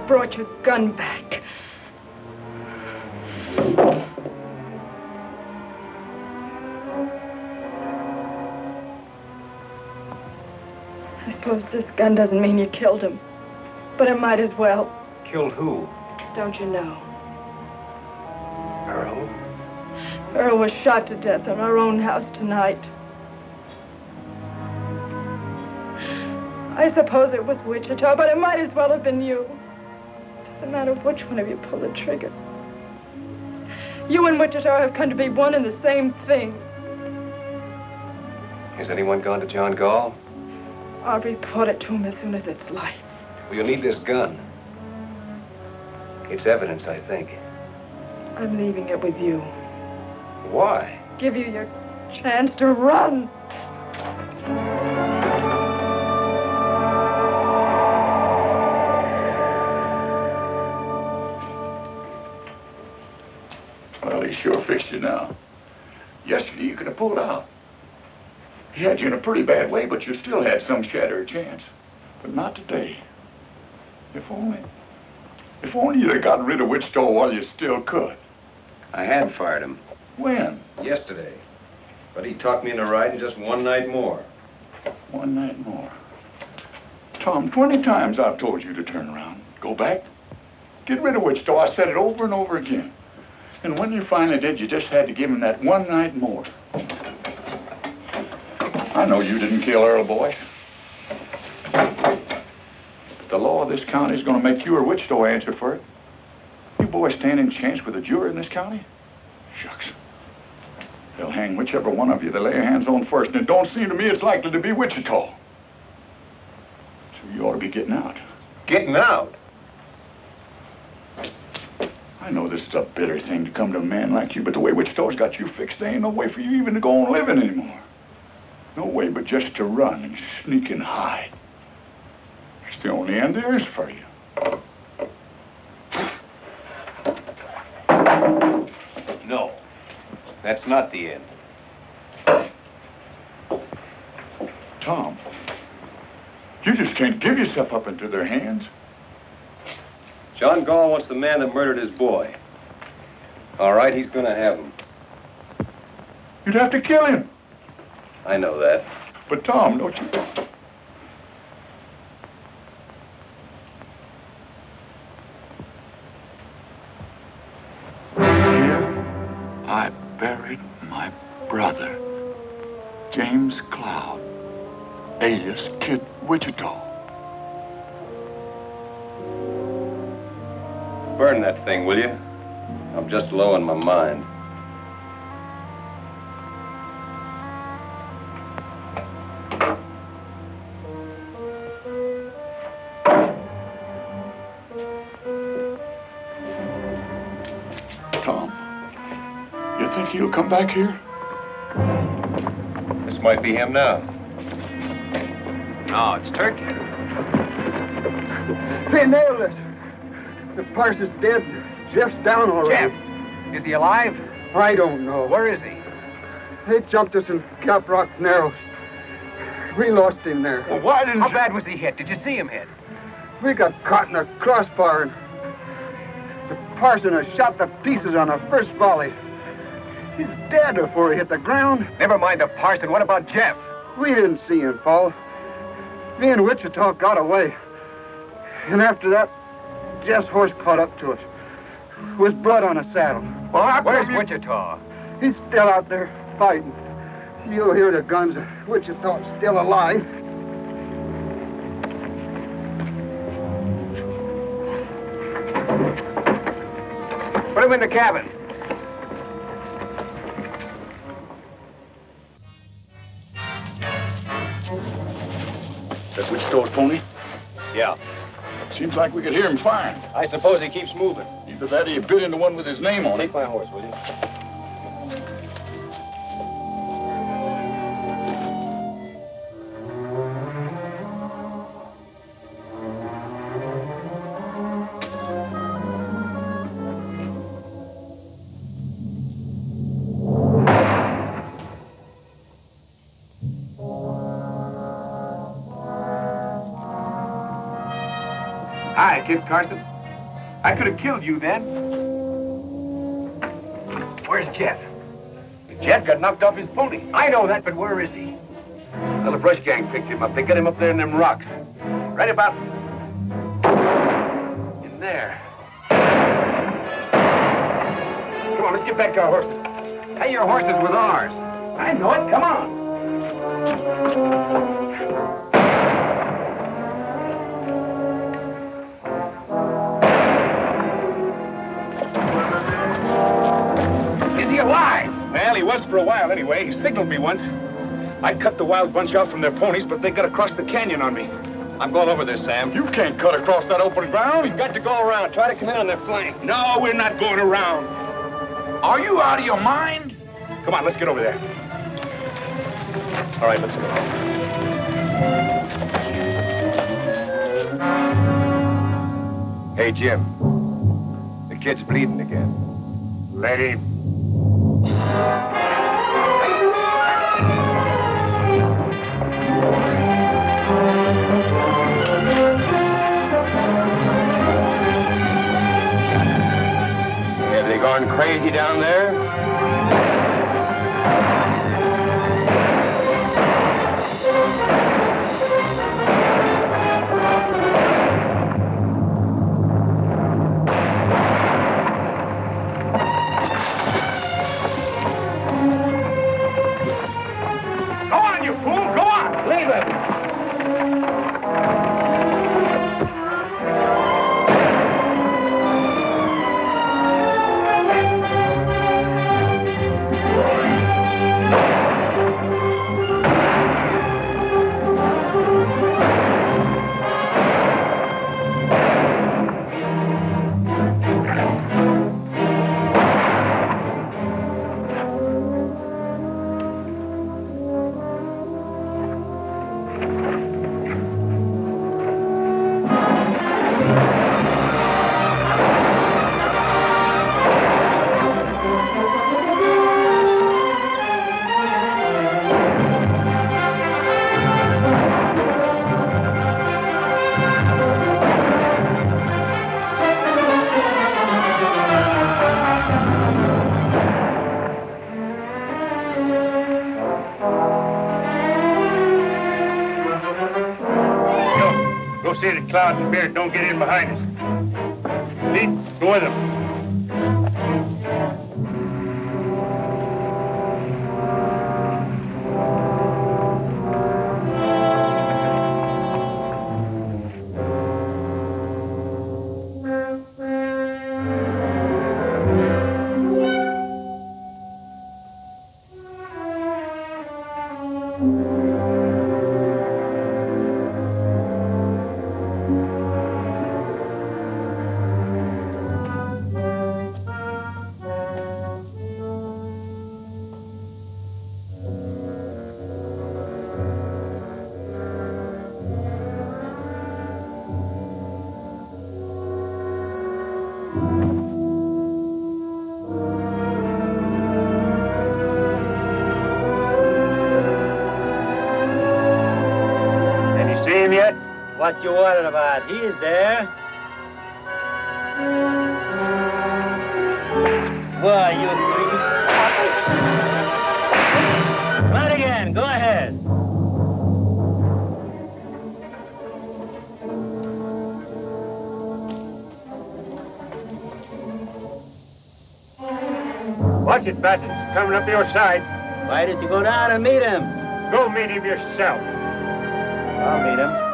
Brought your gun back. I suppose this gun doesn't mean you killed him, but it might as well. Killed who? Don't you know? Earl? Earl was shot to death in our own house tonight. I suppose it was Wichita, but it might as well have been you. Doesn't matter which one of you pulled the trigger. You and Wichita have come to be one and the same thing. Has anyone gone to John Gall? I'll report it to him as soon as it's light. Well, you'll need this gun. It's evidence, I think. I'm leaving it with you. Why? Give you your chance to run. Well, he sure fixed you now. Yesterday you could have pulled out. He had you in a pretty bad way, but you still had some shadow of chance. But not today. If only you'd have gotten rid of Wichita while you still could. I had fired him. When? Yesterday. But he talked me into riding just one night more. One night more. Tom, 20 times I've told you to turn around. Go back. Get rid of Wichita. I said it over and over again. And when you finally did, you just had to give him that one night more. I know you didn't kill Earl, boy. But the law of this county is going to make you or Wichita answer for it. You boys stand in chance with a jury in this county? Shucks. They'll hang whichever one of you they lay their hands on first, and it don't seem to me it's likely to be Wichita. So you ought to be getting out. Getting out? I know this is a bitter thing to come to a man like you, but the way Wichita's got you fixed, there ain't no way for you even to go on living anymore. No way but just to run and sneak and hide. It's the only end there is for you. No. That's not the end. Tom, you just can't give yourself up into their hands. John Gall wants the man that murdered his boy. All right, he's gonna have him. You'd have to kill him. I know that. But Tom, don't you... Here, I buried my brother, James Cloud, alias Kid Wichita. Burn that thing, will you? I'm just low in my mind. Tom, you think he'll come back here? This might be him now. No, it's Turkey. They nailed it. The parson's dead. Jeff's down already. Jeff? Is he alive? I don't know. Where is he? They jumped us in Cap Rock Narrows. We lost him there. Well, why didn't How bad was he hit? Did you see him hit? We got caught in a crossbar, and the parson has shot to pieces on the first volley. He's dead before he hit the ground. Never mind the parson. What about Jeff? We didn't see him fall. Me and Wichita got away. And after that, Jeff's horse caught up to us. With blood on his saddle. Well, where's Wichita? He's still out there fighting. You'll hear the guns. Wichita's still alive. Put him in the cabin. That Wichita's pony? Yeah. Seems like we could hear him firing. I suppose he keeps moving. Either that or he bit into one with his name on it. Take my horse, will you? Hi, Kid Carson. I could have killed you then. Where's Jeff? Jeff got knocked off his pony. I know that, but where is he? Well, the brush gang picked him up. They got him up there in them rocks. Right about in there. Come on, let's get back to our horses. Hey, your horse is with ours. I know it. Come on. Alive! Well, he was for a while anyway. He signaled me once. I cut the wild bunch out from their ponies, but they got across the canyon on me. I'm going over there, Sam. You can't cut across that open ground. We've got to go around. Try to come in on their flank. No, we're not going around. Are you out of your mind? Come on, let's get over there. All right, let's go. Hey, Jim. The kid's bleeding again. Let him. Have they gone crazy down there? See that Cloud and Spirit don't get in behind us. Pete, go with them. What you worried about? He's there. Why, you three? Watch it, Bassett. He's coming up your side. Why did you go down and meet him? Go meet him yourself. I'll meet him.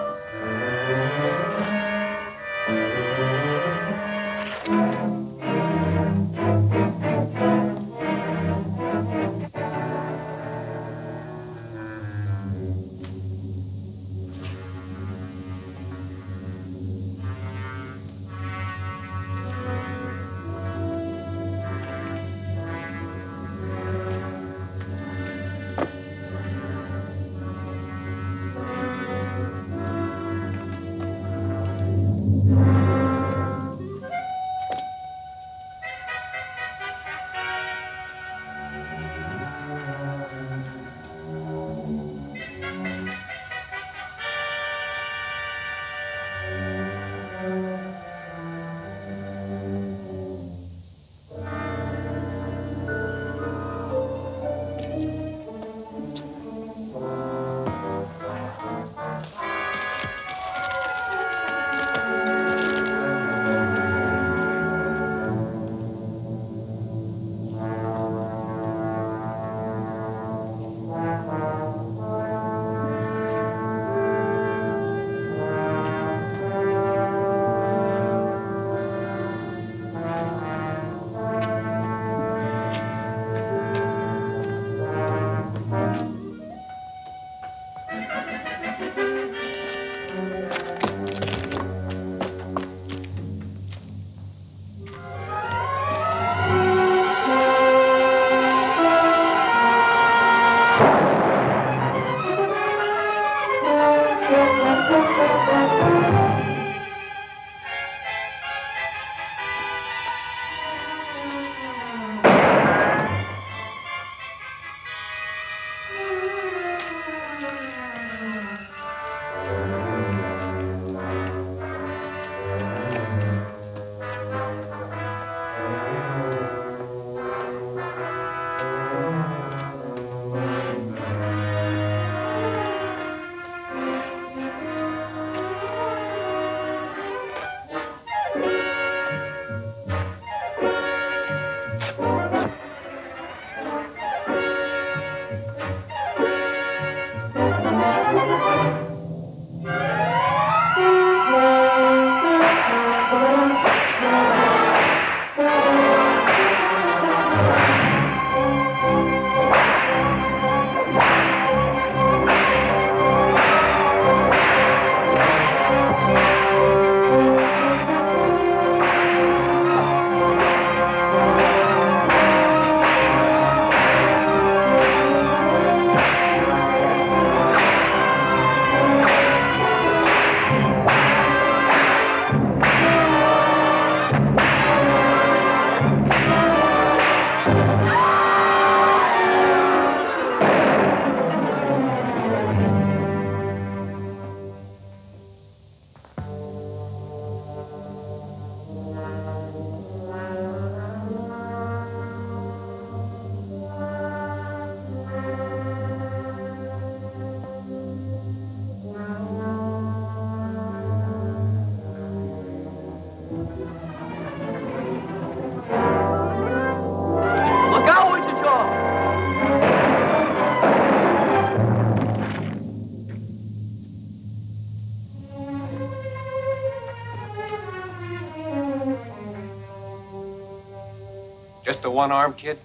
Just the one arm, kid?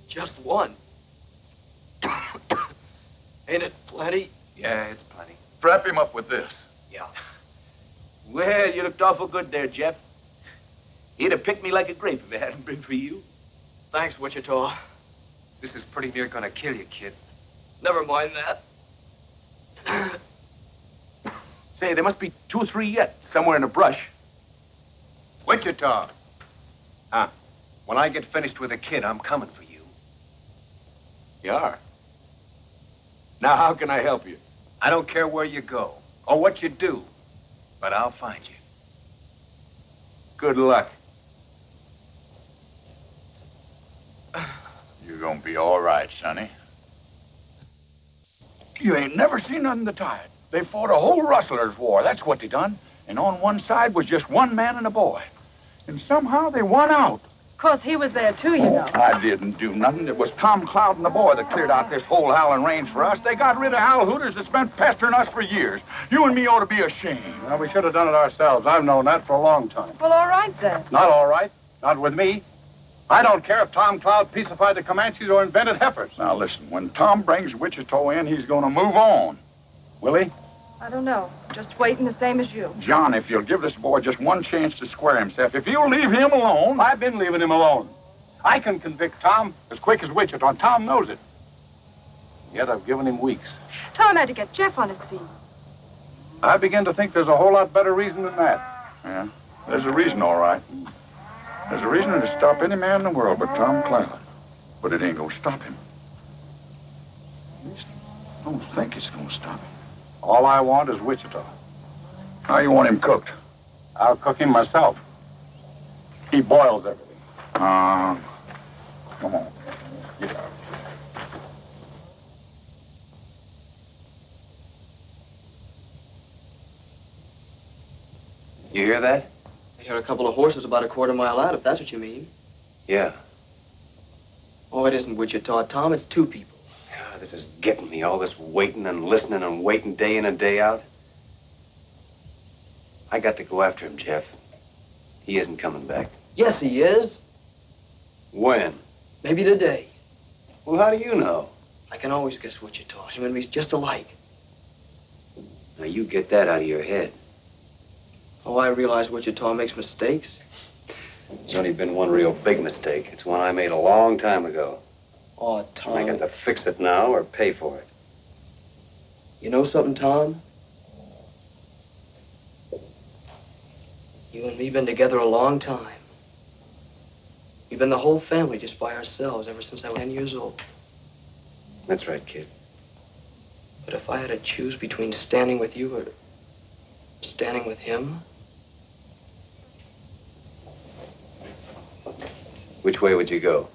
Just one. Ain't it plenty? Yeah, it's plenty. Strap him up with this. Yeah. Well, you looked awful good there, Jeff. He'd have picked me like a grape if it hadn't been for you. Thanks, Wichita. This is pretty near gonna kill you, kid. Never mind that. Say, there must be 2 or 3 yet, somewhere in the brush. Wichita. Huh? When I get finished with the kid, I'm coming for you. You are? Now, how can I help you? I don't care where you go or what you do, but I'll find you. Good luck. You're gonna be all right, Sonny. You ain't never seen nothing to tie it. They fought a whole rustlers' war. That's what they done. And on one side was just one man and a boy. And somehow they won out. course, he was there, too, you know. I didn't do nothing. It was Tom Cloud and the boy that cleared out this whole howling range for us. They got rid of Hal Hooters that's been pestering us for years. You and me ought to be ashamed. Well, we should have done it ourselves. I've known that for a long time. Well, all right, then. Not all right. Not with me. I don't care if Tom Cloud peacified the Comanches or invented heifers. Now, listen, when Tom brings Wichita in, he's going to move on. Will he? I don't know. Just waiting the same as you. John, if you'll give this boy just one chance to square himself, if you'll leave him alone... I've been leaving him alone. I can convict Tom as quick as Wichita, and Tom knows it. Yet I've given him weeks. Tom had to get Jeff on his feet. I begin to think there's a whole lot better reason than that. Yeah, there's a reason, all right. There's a reason to stop any man in the world but Tom Cloud. But it ain't gonna stop him. At least, I don't think it's gonna stop him. All I want is Wichita. How you want him cooked? I'll cook him myself. He boils everything. Come on. Get out. You hear that? I hear a couple of horses about a quarter-mile out, if that's what you mean. Yeah. Oh, it isn't Wichita, Tom. It's two people. God, this is getting me. All this waiting and listening and waiting day in and day out. I got to go after him, Jeff. He isn't coming back. Yes, he is. When? Maybe today. Well, how do you know? I can always guess Wichita. Him and me's just alike. Now, you get that out of your head. Oh, I realize Wichita makes mistakes. There's only been one real big mistake. It's one I made a long time ago. Oh, Tom. I got to fix it now or pay for it. You know something, Tom? You and me been together a long time. We've been the whole family just by ourselves ever since I was 10 years old. That's right, kid. But if I had to choose between standing with you or standing with him... Which way would you go?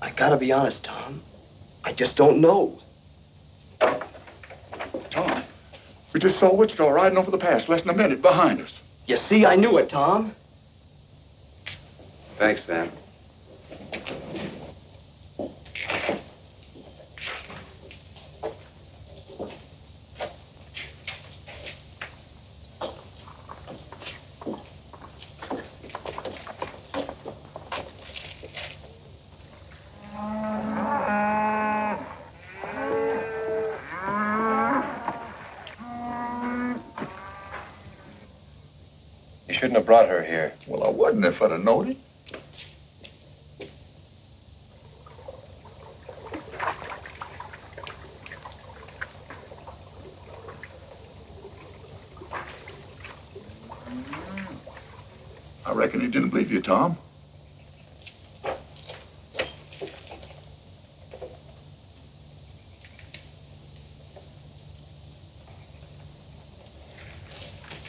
I gotta be honest, Tom. I just don't know. Tom, we just saw Wichita riding over the pass less than a minute behind us. You see, I knew it, Tom. Thanks, Sam. Shouldn't have brought her here. Well, I wouldn't if I'd have known it. I reckon he didn't believe you, Tom.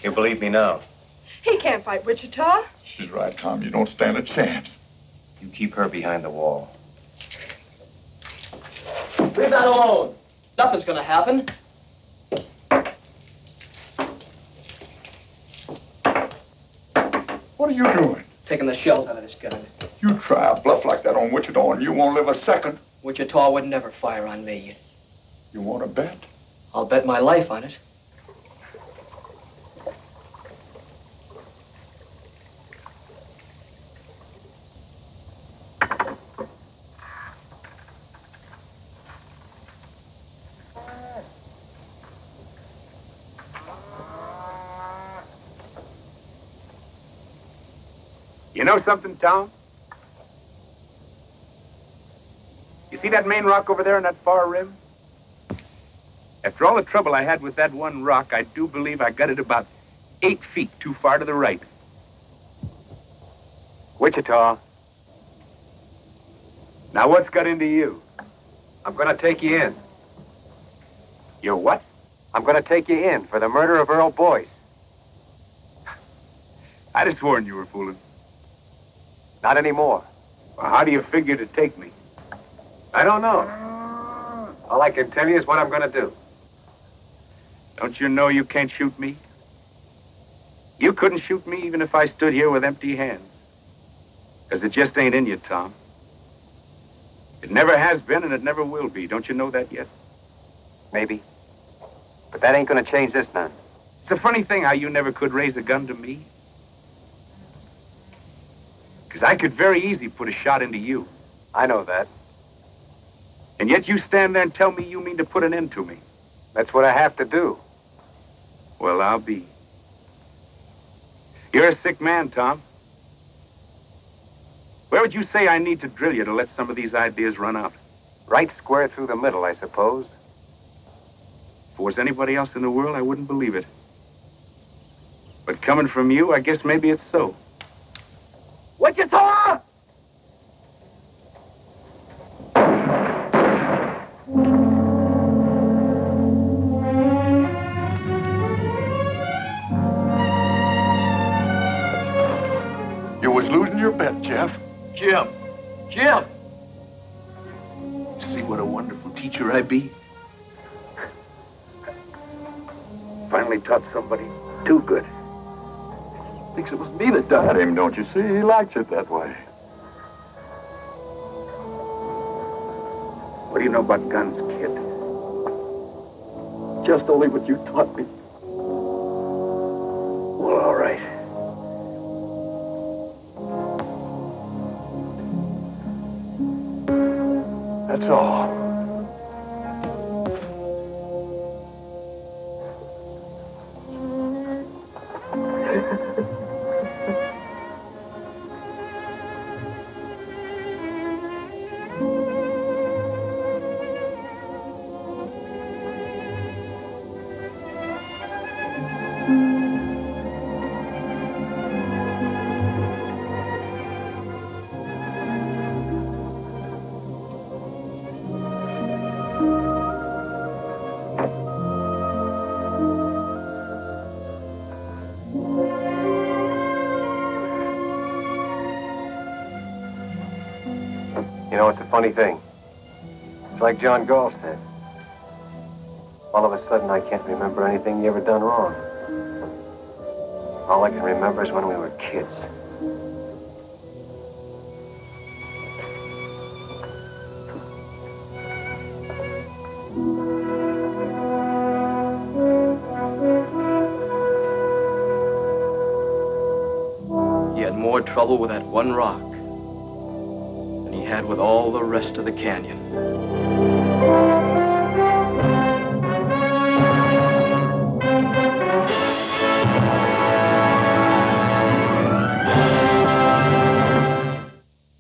You believe me now? He can't fight Wichita. She's right, Tom. You don't stand a chance. You keep her behind the wall. Leave that alone. Nothing's gonna happen. What are you doing? Taking the shells out of this gun. You try a bluff like that on Wichita and you won't live a second. Wichita would never fire on me. You want to bet? I'll bet my life on it. You know something, Tom? You see that main rock over there on that far rim? After all the trouble I had with that one rock, I do believe I got it about 8 feet too far to the right. Wichita, Now what's got into you? I'm gonna take you in. You're what? I'm gonna take you in for the murder of Earl Boyce. I'd have sworn you were fooling. Not anymore. Well, how do you figure to take me? I don't know. All I can tell you is what I'm gonna do. Don't you know you can't shoot me? You couldn't shoot me even if I stood here with empty hands. Because it just ain't in you, Tom. It never has been and it never will be. Don't you know that yet? Maybe. But that ain't gonna change this none. It's a funny thing how you never could raise a gun to me. Because I could very easy put a shot into you. I know that. And yet you stand there and tell me you mean to put an end to me. That's what I have to do. Well, I'll be. You're a sick man, Tom. Where would you say I need to drill you to let some of these ideas run out? Right square through the middle, I suppose. If it was anybody else in the world, I wouldn't believe it. But coming from you, I guess maybe it's so. What you saw? You was losing your bet, Jeff. Jim. Jim. See what a wonderful teacher I be? Finally taught somebody too good. Thinks it was me that done him, don't you see? He likes it that way. What do you know about guns, kid? Just only what you taught me. Well, all right. That's all. You know, it's a funny thing. It's like John Gall said. All of a sudden, I can't remember anything you ever done wrong. All I can remember is when we were kids. He had more trouble with that one rock than he had with all the rest of the canyon.